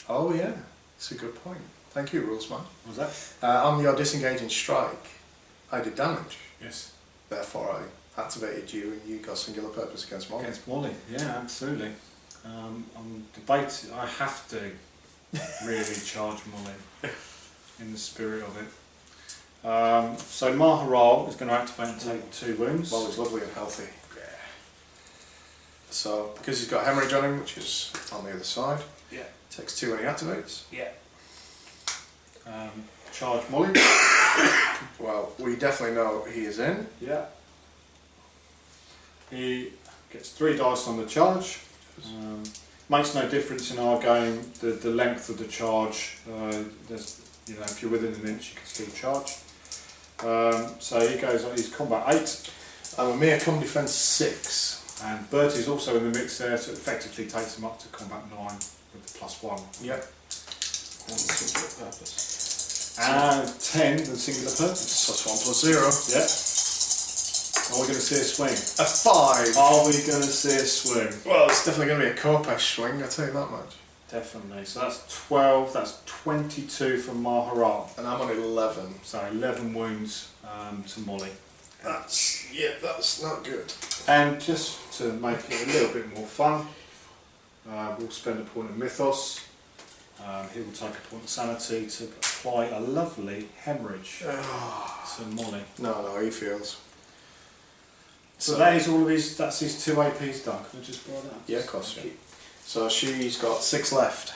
Oh yeah, that's a good point. Thank you, rules man. Was that? On your disengaging strike, I did damage. Yes. Therefore, I activated you, and you got singular purpose against Molly. Against Molly, yeah, absolutely. I'm debating. I have to really charge Molly in the spirit of it. So Maharal is going to activate and take 2 wounds. Molly's lovely and healthy. Yeah. So because he's got hemorrhage on him, which is on the other side, Yeah. takes 2 when he activates. Yeah. Charge Molly. Well, we definitely know he is in. Yeah. He gets 3 dice on the charge. Makes no difference in our game the length of the charge. There's, if you're within an inch, you can still charge. So he goes on. He's combat 8. I'm a mere com defence 6. And Bertie's also in the mix there, so it effectively takes him up to combat 9 with the +1. Yep. And singular purpose. And 10 with singular purpose. +1 +0. Yeah. Are we going to see a swing? A 5. Are we going to see a swing? Well, it's definitely going to be a Corpesh swing, I'll tell you that much. Definitely. So that's 12, that's 22 from Maharal. And I'm on 11. So 11 wounds to Molly. That's not good. And just to make it a little bit more fun, we'll spend a point of Mythos. He will take a point of sanity to apply a lovely hemorrhage to Molly. No, he feels. So that is all of his, that's his 2 APs done. Can I just borrow that? Yeah, of course. Yeah. So she's got 6 left.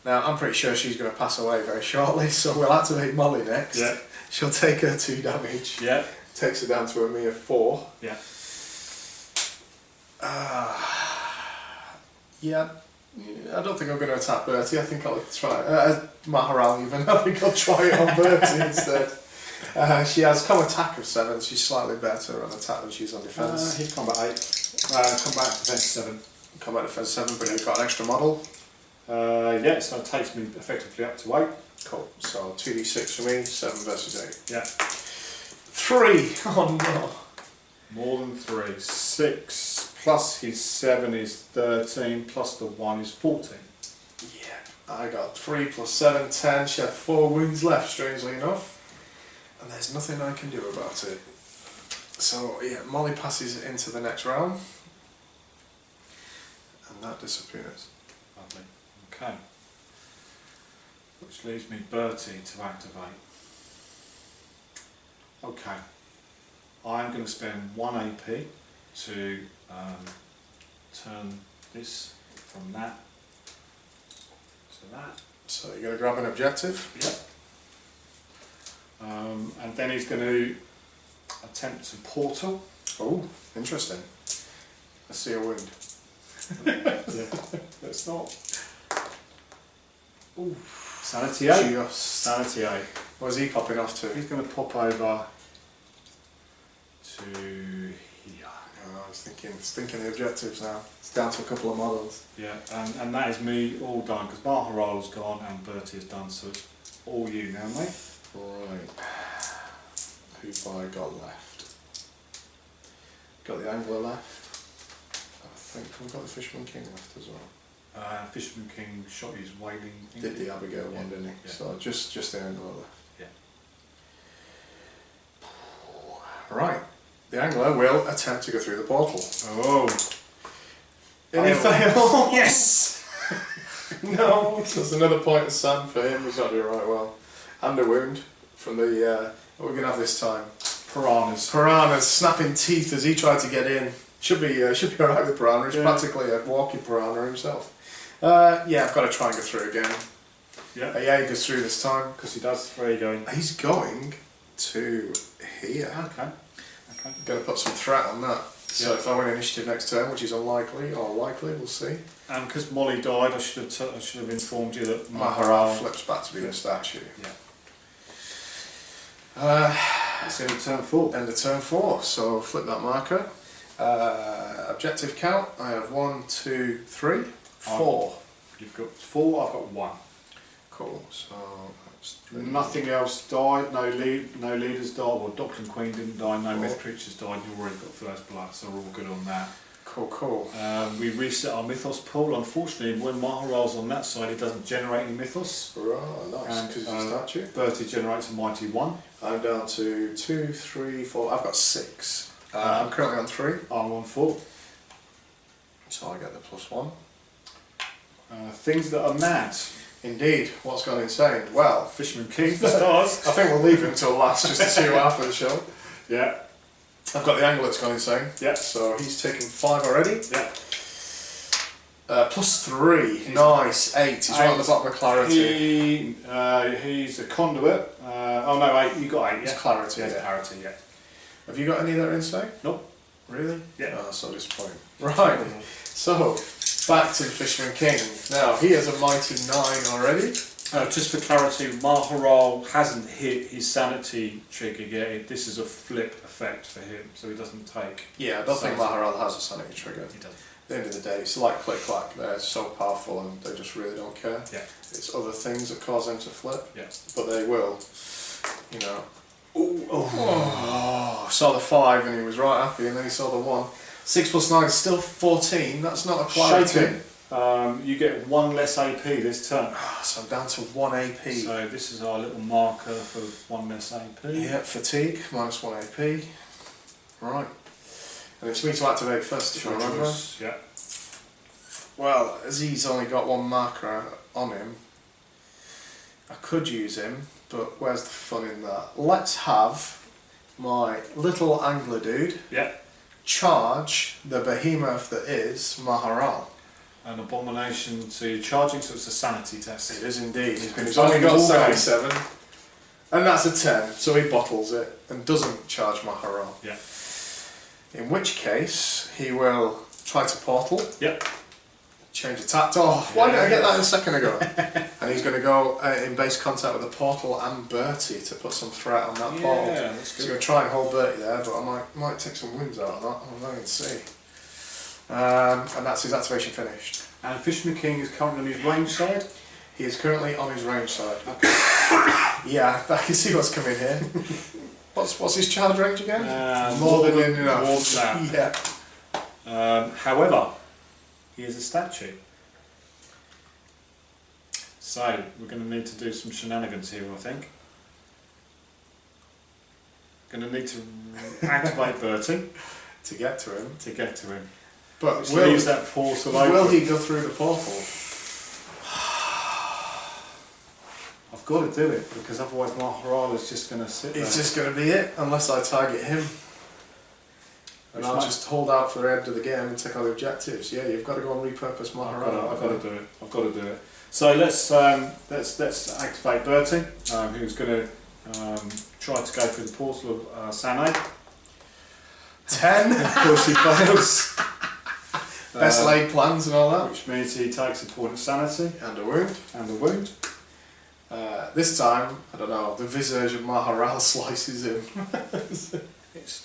Now, I'm pretty sure she's going to pass away very shortly, so we'll activate Molly next. Yeah. She'll take her 2 damage. Yeah. Takes her down to a mere 4. Yeah. Yeah. I don't think I'm going to attack Bertie. I think I'll try Maharal even. I think I'll try it on Bertie instead. She has combat attack of 7. She's slightly better on attack than she's on defence. He's combat 8. Combat defence 7. Combat defence 7, but you've got an extra model. Yeah, so it takes me effectively up to 8. Cool. So 2d6 for me, 7 versus 8. Yeah. 3! Oh no! More than 3. 6 plus his 7 is 13, plus the 1 is 14. Yeah. I got 3 plus 7, 10. She had 4 wounds left, strangely enough. And there's nothing I can do about it. So yeah, Molly passes into the next round. And that disappears. Lovely. Okay. Which leaves me Bertie to activate. Okay. I'm going to spend 1 AP to turn this from that to that. So you're going to grab an objective? Yep. And then he's going to attempt to portal. Oh, interesting. I see a wound. Yeah. Let's not. Ooh. Sanity 8. Just. Sanity 8. Where's he popping off to? He's going to pop over to here. Oh, I was thinking the objectives now. It's down to a couple of models. Yeah, and that is me all done because Maharal's gone and Bertie is done, so it's all you now, mate. Right. Who've I got left? Got the Angler left. I think we've got the Fisherman King left as well. Fisherman King shot his whaling. Did the Abigail one, didn't he? Yeah. So just the Angler left. Yeah. Right. The Angler will attempt to go through the portal. Oh. Any fail? Yes! No. There's another point of sand for him. He's not doing right well. And a wound from the, what are we going to have this time? Piranhas. Piranhas snapping teeth as he tried to get in. Should be alright with Piranha. He's Yeah. practically a walking piranha himself. Yeah, I've got to try and go through again. Yeah. Yeah, he goes through this time. Because he does. Where are you going? He's going to here. Okay. Okay. Going to put some threat on that. So Yeah. if I win initiative next turn, which is unlikely or likely, we'll see. And because Molly died, I should have informed you that Maharal flips back to being a statue. Yeah. That's It's in turn 4. end of turn 4, so flip that marker. Objective count, I have 1, 2, 3, 4. You've got 4, I've got 1. Cool, so that's 3. Nothing else died, no leaders died, well Doctor and Queen didn't die, no Cool. myth creatures died, you already got first blood, so we're all good on that. Cool. We reset our Mythos pool. Unfortunately, when Maharal's on that side, it doesn't generate any Mythos. Right, nice, And, because it's a statue. Bertie generates a mighty 1. I'm down to 2, 3, 4, I've got 6. I'm currently on 3, I'm on 4. so I get the +1. Things that are mad. Indeed, what's gone insane? Well, Fisherman King for stars. I think we'll leave him till last just to see what happens, shall we? Yeah. I've got the Angler that's gone insane. Yeah. So he's taking 5 already. Yeah. +3, nice, 8. He's right on the bottom of clarity. He's a conduit. Oh no, 8. You got 8. It's Yeah. clarity, Yeah, yeah. clarity. Yeah. Have you got any that are insane? Nope. Really? Yeah. Oh, so disappointing. Right, so back to the Fisherman King. Now, he has a mighty 9 already. Just for clarity, Maharal hasn't hit his sanity trigger yet. This is a flip effect for him, so he doesn't take. Yeah, I don't think Sanity. Maharal has a sanity trigger. He doesn't. At the end of the day, it's like click clack. They're so powerful and they just really don't care. Yeah. It's other things that cause them to flip, Yeah. but they will. You know. Saw the 5 and he was right happy, and then he saw the 1. 6 plus 9 is still 14. That's not a clarity. Shaken. You get 1 less AP this turn. So I'm down to 1 AP. So this is our little marker for 1 less AP. Yeah, fatigue, minus 1 AP. Right. And it's me to activate first, if you remember. Yeah. Well, as he's only got 1 marker on him, I could use him, but where's the fun in that? Let's have my little angler dude Yeah. charge the behemoth that is Maharal. An abomination to charging, so it's a sanity test. It is indeed. He's been He's only got all game. 77. And that's a 10, so he bottles it and doesn't charge Maharal. Yeah. In which case, he will try to portal. Yep. Change attack. Oh, why didn't I get that a second ago? And he's going to go in base contact with the portal and Bertie to put some threat on that portal. Yeah, that's So good. I'm going to try and hold Bertie there, but I might take some wins out of that. I'm going to see. And that's his activation finished. And Fisherman King is currently on his range side. He is currently on his range side. Okay. Yeah, I can see what's coming here. What's his charge range again? More than enough. more than that. Yeah. However, he is a statue. So we're going to need to do some shenanigans here, I think. Going to need to activate Bertie To get to him. to get to him. But Which will leaves that portal open. will he go through the portal? I've got to do it because otherwise Maharal is just going to sit there. It's just going to be it, unless I target him. And Which I'll might- just hold out for the end of the game and take all the objectives. Yeah, you've got to go and repurpose Maharal. I've got to do it. I've got to do it. So let's activate Bertie, who's going to try to go through the portal of sanity. 10. Of course he fails. Best laid plans and all that. Which means he takes a point of sanity And a wound. and a wound. This time, I don't know, the visage of Maharal slices him.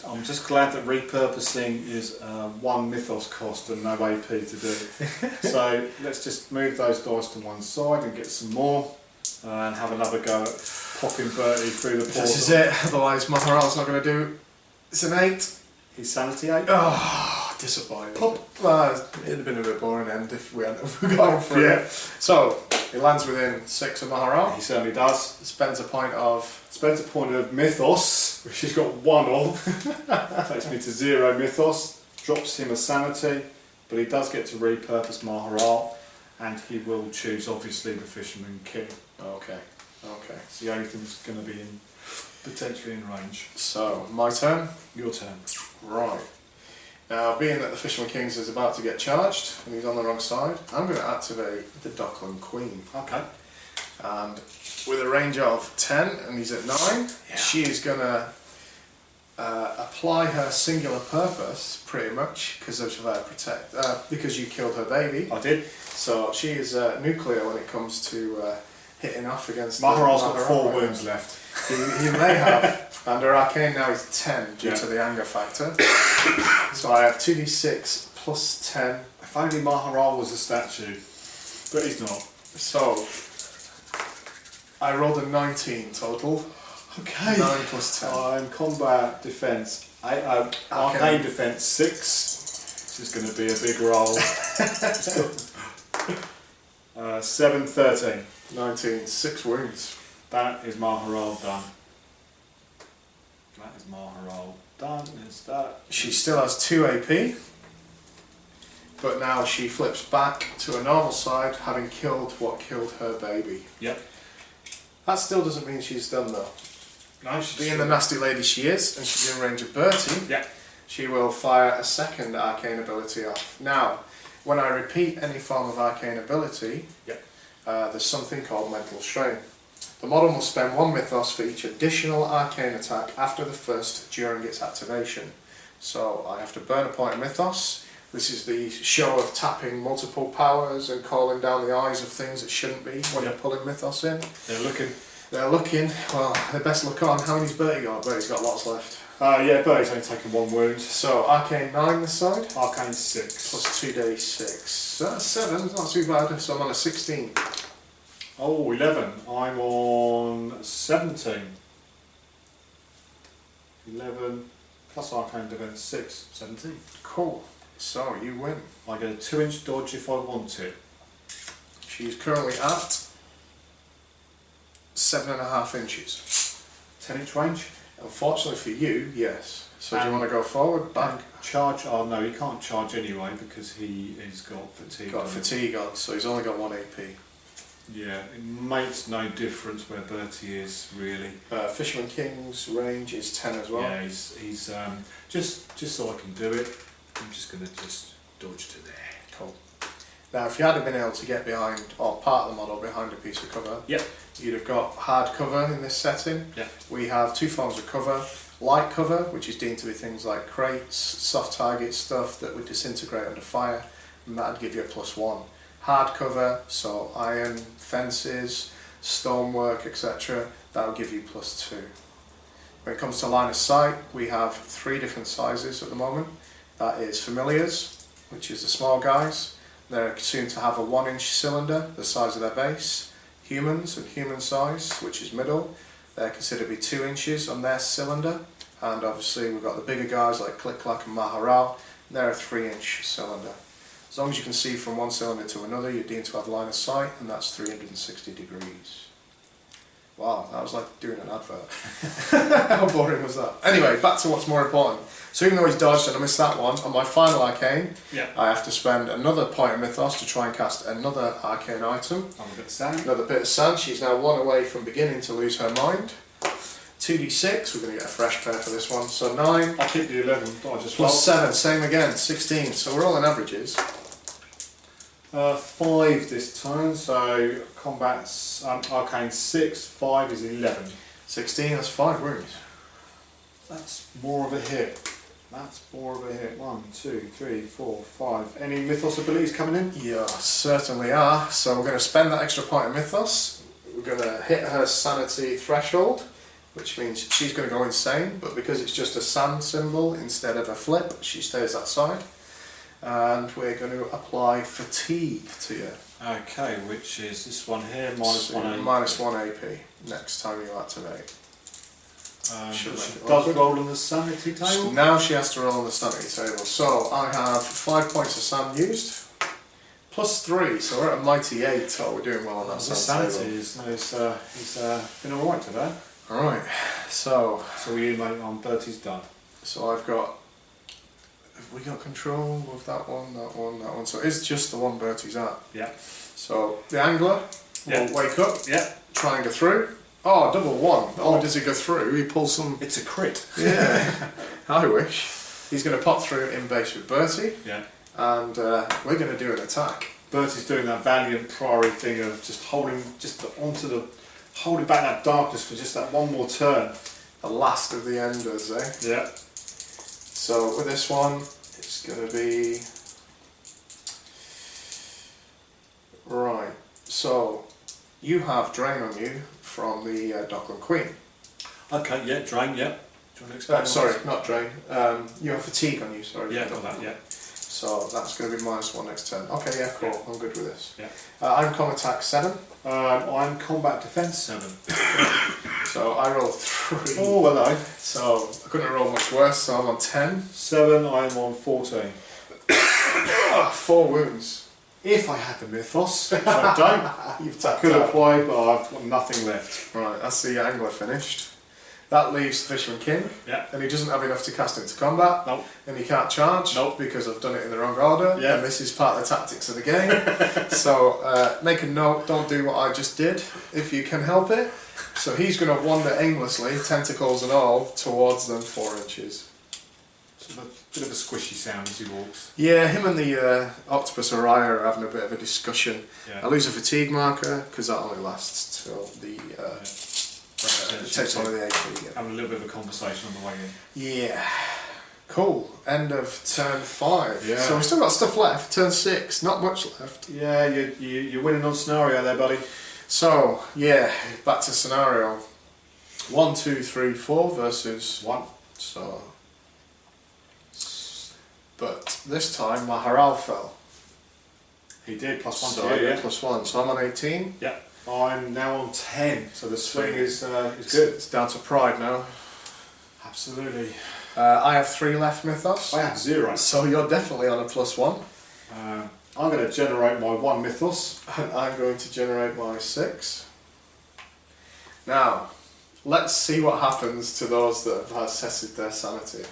I'm just glad that repurposing is 1 Mythos cost and no AP to do it. So let's just move those dice to one side and get some more and have another go at popping Bertie through the portal. This is it, otherwise Maharal's not going to do. It's an 8. His sanity 8. Oh, disappointing. It'd have been a bit boring end if we hadn't gone for it. So, he lands within 6 of Maharal. He certainly does. Spends a point of. Spends a point of Mythos, which he's got 1 of. Takes me to 0 Mythos. Drops him a sanity, but he does get to repurpose Maharal, and he will choose obviously the Fisherman King. Okay. It's the only thing that's going to be potentially in range. So, my turn. Your turn. Right. Now, being that the Fisherman Kings is about to get charged, and he's on the wrong side, I'm going to activate the Dockland Queen. Okay. And with a range of 10, and he's at 9, she is going to apply her singular purpose, pretty much, because of because you killed her baby. I did. So she is nuclear when it comes to hitting off against. Maharal's got Maharal 4 right wounds now. left. He may have, and her arcane now is 10 due Yeah. to the anger factor. So I have 2d6 plus 10. If only Maharal was a statue, but he's not. So I rolled a 19 total. Okay. 9 plus 10. I'm combat defense. Arcane defense 6. This is going to be a big roll. 7, 13. 19, 6 wounds. That is Maharal done. That is Maharal done. Is that? She still has 2 AP, but now she flips back to a normal side, having killed what killed her baby. Yep. That still doesn't mean she's done though. No, she's Being the nasty lady she is, and she's in range of Bertie, Yeah. she will fire a second arcane ability off. Now, when I repeat any form of arcane ability, Yep. there's something called mental strain. The model must spend 1 Mythos for each additional arcane attack after the first during its activation. So I have to burn a point of Mythos. This is the show of tapping multiple powers and calling down the eyes of things that shouldn't be when you're pulling Mythos in. They're looking. They're looking, well, their best look on. How many's Bertie got? Bertie's got lots left. Yeah, Bertie's only taken 1 wound. So Arcane 9 this side, Arcane 6. plus 2d6. So that's 7, not too bad. So I'm on a 16. Oh, 11. I'm on 17. 11 plus Arcane defense 6. 17. Cool. So you win. I get a 2-inch dodge if I want it. She's currently at 7.5 inches. 10-inch range. Unfortunately for you, yes. So do you want to go forward, back? Charge? Oh no, he can't charge anyway because he has got fatigue. Got fatigue on, so he's only got 1 AP. Yeah, it makes no difference where Bertie is really. Fisherman King's range is 10 as well. Yeah, he's just so I can do it. I'm just gonna just dodge to there. Cool. Now, if you hadn't been able to get behind, or part of the model behind a piece of cover, Yep. you'd have got hard cover in this setting. Yep. We have 2 forms of cover. Light cover, which is deemed to be things like crates, soft target stuff that would disintegrate under fire, and that'd give you a +1. Hard cover, so iron, fences, stonework, etc., that will give you +2. When it comes to line of sight, we have 3 different sizes at the moment. That is familiars, which is the small guys. They're assumed to have a 1-inch cylinder, the size of their base. Humans and human size, which is middle, they're considered to be 2 inches on their cylinder. And obviously we've got the bigger guys like Click Clack and Maharal, they're a 3-inch cylinder. As long as you can see from one cylinder to another, you're deemed to have line of sight, and that's 360 degrees. Wow, that was like doing an advert. How boring was that? Anyway, back to what's more important. So even though he's dodged and I missed that one, on my final arcane, Yeah. I have to spend another point of Mythos to try and cast another arcane item. I'm a bit sad. Another bit of sand. She's now 1 away from beginning to lose her mind. 2d6, we're going to get a fresh pair for this one. So 9 I'll keep the 11. I just plus 7, same again, 16. So we're all in averages. 5 this time. So combat's arcane 6. 5 is 11. 16, that's 5 wounds. That's more of a hit. That's more of a hit. 1, 2, 3, 4, 5. Any Mythos abilities coming in? Yeah, certainly are. So we're going to spend that extra point of Mythos. We're going to hit her sanity threshold, which means she's going to go insane, but because it's just a sand symbol instead of a flip, she stays that side. And we're going to apply fatigue to you. Okay, which is this one here, minus So 1 AP. minus 1 AP next time you activate. She Should make it does awkward. roll on the sanity table. Now she has to roll on the sanity table. So I have 5 points of sand used, plus 3, so we're at a mighty 8. Oh, we're doing well on that The sand sanity table. he's been alright today. Alright, so You mate on Bertie's done. I've got, have we got control of that one, that one, that one? So it's just the one Bertie's at. Yeah. So the angler Yeah. will wake up, Yeah. try and go through. Oh, double 1. Not only does he go through, he pulls some... It's a crit. Yeah, I wish. He's going to pop through in base with Bertie, Yeah. and we're going to do an attack. Bertie's doing that valiant Priory thing of just holding holding back that darkness for just that one more turn. The last of the enders, eh? Yeah. So with this one, it's going to be... Right, so you have drain on you from the Dockland Queen. Okay, yeah, drain, yeah. Do you want to explain? Sorry, not drain. You have fatigue on you, sorry. Yeah, got that, yeah. So that's going to be minus 1 next turn. Okay, yeah, cool. I'm good with this. Yeah. I'm com attack 7. I'm combat defense 7. So I roll 3. Oh, hello. So I couldn't roll much worse, so I'm on 10. 7, I'm on 14. 4 wounds. If I had the Mythos, which I don't, You've tapped could out. apply, but I've got nothing left. Right, that's the angler finished. That leaves the Fisherman King. Yeah. And he doesn't have enough to cast into combat. Nope. And he can't charge. Nope. Because I've done it in the wrong order. Yeah. And this is part of the tactics of the game. So make a note, don't do what I just did, if you can help it. So he's going to wander aimlessly, tentacles and all, towards them 4 inches. Sort of a bit of a squishy sound as he walks. Yeah, him and the octopus Araya are having a bit of a discussion. Yeah. I lose a fatigue marker, because that only lasts till the... it takes one of the AP. Yeah. Having a little bit of a conversation on the way in. Yeah. Cool. End of turn 5. Yeah. So we've still got stuff left. Turn 6, not much left. Yeah, you're winning on scenario there, buddy. So, yeah, back to scenario. 1, 2, 3, 4 versus 1. So... But this time, Maharal fell. He did, plus 1 So to I you, get yeah. +1. So I'm on 18. Yeah. I'm now on 10, so the swing is It's good. It's down to pride now. Absolutely. I have 3 left, Mythos. I have 0. So you're definitely on a +1. I'm going to generate my 1 Mythos. And I'm going to generate my 6. Now, let's see what happens to those that have assessed their sanity.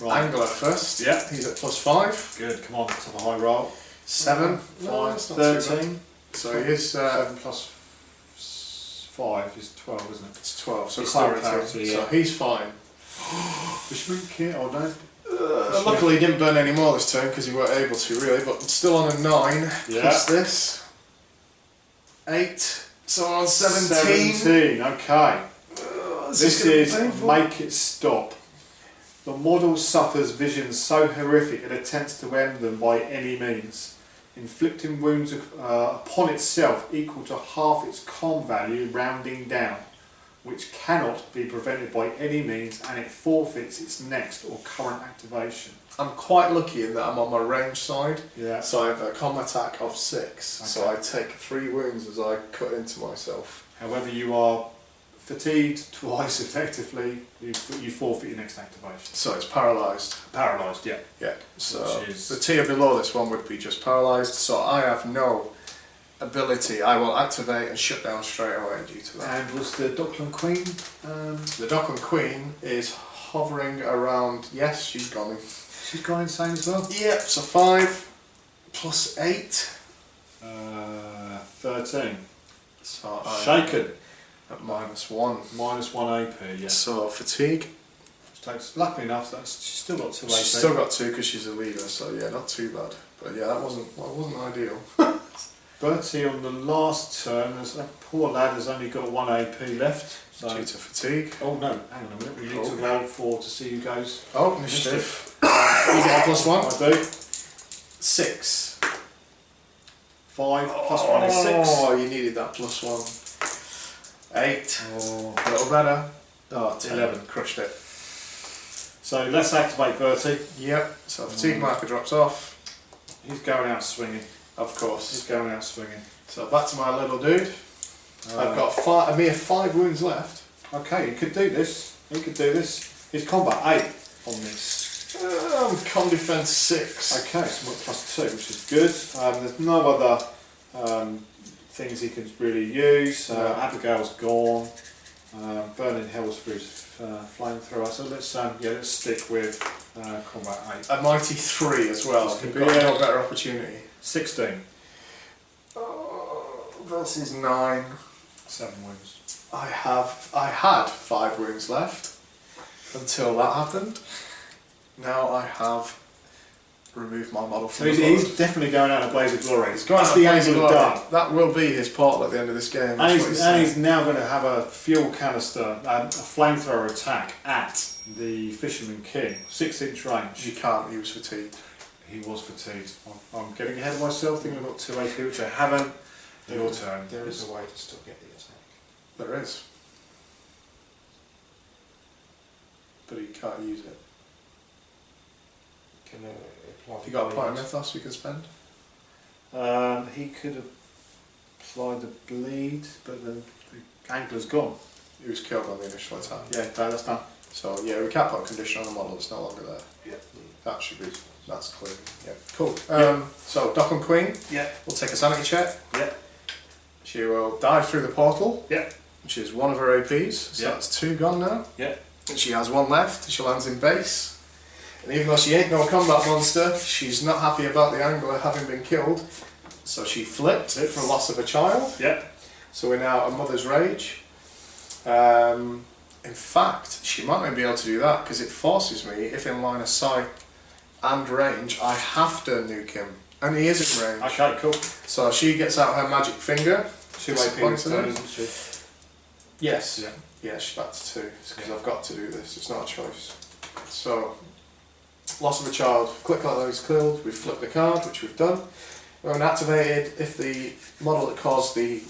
Right. Angler first. Yeah. He's at +5. Good, come on, let's have a high roll. 7. No, 5, that's not too bad. 13. So he is 7 plus 5 is 12, isn't it? it's 12. So He's still clarity. clarity, So yeah. he's fine. Fisherman kit, oh no. Luckily he didn't burn any more this turn because he weren't able to really, but still on a 9 Yeah. plus this. 8. So on 17. 17, okay. This gonna be is painful? Make It Stop. The model suffers visions so horrific it attempts to end them by any means, inflicting wounds upon itself equal to half its con value, rounding down, which cannot be prevented by any means, and it forfeits its next or current activation. I'm quite lucky in that I'm on my range side, Yeah. so I have a combat attack of 6. So Okay. I take 3 wounds as I cut into myself. However, you are fatigued twice effectively, you forfeit your next activation. So it's paralysed. Paralysed, yeah. Yeah. So Which is- the tier below this one would be just paralysed. So I have no ability. I will activate and shut down straight away due to that. And was the Dockland Queen? The Dockland Queen is hovering around. Yes, she's gone. She's gone insane as well. Yep. So 5 plus 8. 13. So I'm Shaken. at -1. Minus 1 AP, yeah. So fatigue. Which takes, luckily enough, she's still got 2 AP. She's still got 2 because she's a leader. So yeah, not too bad. But yeah, that wasn't ideal. Bertie on the last turn, that poor lad has only got 1 AP left. So, Due to fatigue. oh no, hang on a minute, we need to Oh. roll 4 to see who goes. Oh, initiative. You get a +1. I do. 6. 5 plus 1 is 6. Oh, you needed that +1. 8. Oh. A little better. Oh, 10. 11. Crushed it. So let's activate Bertie. Yep. So fatigue marker drops off. He's going out swinging. Of He's course. going out swinging. So back to my little dude. I've got a mere 5 wounds left. Okay, he could do this. He could do this. His combat 8 on this. Con defense 6. Okay, so we're +2, which is good. There's no other things he can really use. No. Abigail's gone. Burning Hells for his flamethrower. So let's stick with combat 8. A mighty 3 as well. This could You've be got a- no better opportunity. 16. Versus 9. 7 wounds. I had 5 wounds left until that happened. Now I have removed my model So from the he's board. definitely going out in a blaze of glory. He's going That's to the Blaze of angle Glory. done. That will be his portal at the end of this game. And that's what he's, saying. and he's now going to have a fuel canister, a flamethrower attack at the Fisherman King, 6-inch range. You can't, he was fatigued. He was fatigued. I'm getting ahead of myself, thinking I've got 2 AP, which I haven't. Your turn. There is a way to still get the attack. There is. But he can't use it. Can apply Have you got a point of bleed. Mythos we can spend? He could apply the bleed, but the angler's gone. He was killed on the initial attack. Yeah, that's done. So yeah, we can't put a condition on the model, it's no longer there. Yeah. That should be, that's clear. Yeah, cool. So Dockland Queen Yeah. will take a sanity check. Yeah. She will dive through the portal. Yeah. Which is 1 of her APs, so Yeah. that's 2 gone now. Yeah. And she has 1 left, she lands in base. And even though she ain't no combat monster, she's not happy about the angler having been killed. So she flipped for loss of a child. Yeah. So we're now at Mother's Rage. In fact, she might not be able to do that because it forces me, if in line of sight and range, I have to nuke him. And he is in range. Okay, cool. So she gets out her magic finger. 2 AP this turn, isn't she? Yes. Yeah. Yeah, she's back to 2. It's because I've got to do this. It's not a choice. So, loss of a child. Click like those killed. We've flipped the card, which we've done. When activated, if the model that caused the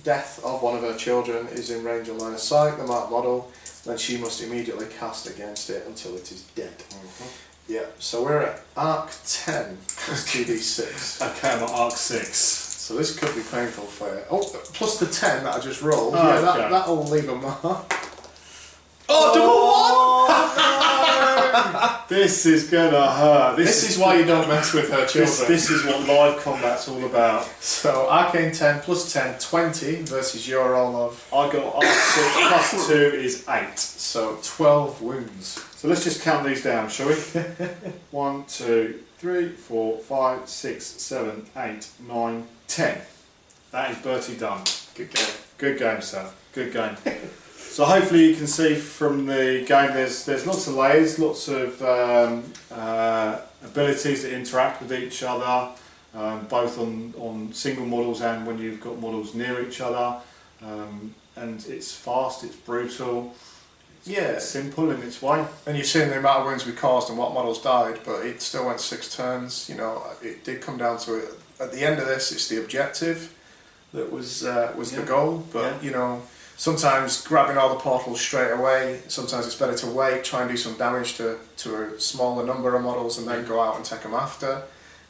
death of one of her children is in range or line of sight, the marked model, then she must immediately cast against it until it is dead. Yeah, so we're at arc 10 plus 2d6. Okay, I'm at arc 6. So this could be painful for you. Oh, plus the 10 that I just rolled. Oh, Yeah, okay. that'll leave a mark. Oh, double 1! This is gonna hurt. This is why you don't mess with her children. This is what live combat's all about. So arcane 10 plus 10, 20 versus your roll of. I got R6 plus 2 is 8. So 12 wounds. So let's just count these down, shall we? 1, 2, 3, 4, 5, 6, 7, 8, 9, 10. That is Bertie done. Good game. Good game, sir. Good game. So hopefully you can see from the game there's lots of layers, lots of abilities that interact with each other, both on single models and when you've got models near each other. And it's fast, it's brutal, it's simple in its way. And you've seen the amount of wounds we caused and what models died, but it still went 6 turns. You know, it did come down to it. At the end of this, it's the objective that was the goal. But you know, sometimes grabbing all the portals straight away. Sometimes it's better to wait, try and do some damage to a smaller number of models, and then go out and take them after.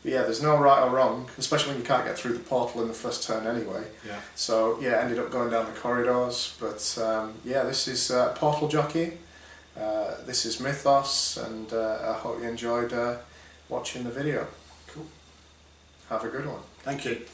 But yeah, there's no right or wrong, especially when you can't get through the portal in the first turn anyway. Yeah. So yeah, ended up going down the corridors. But yeah, this is Portal Jockey. This is Mythos, and I hope you enjoyed watching the video. Cool. Have a good one. Thank you.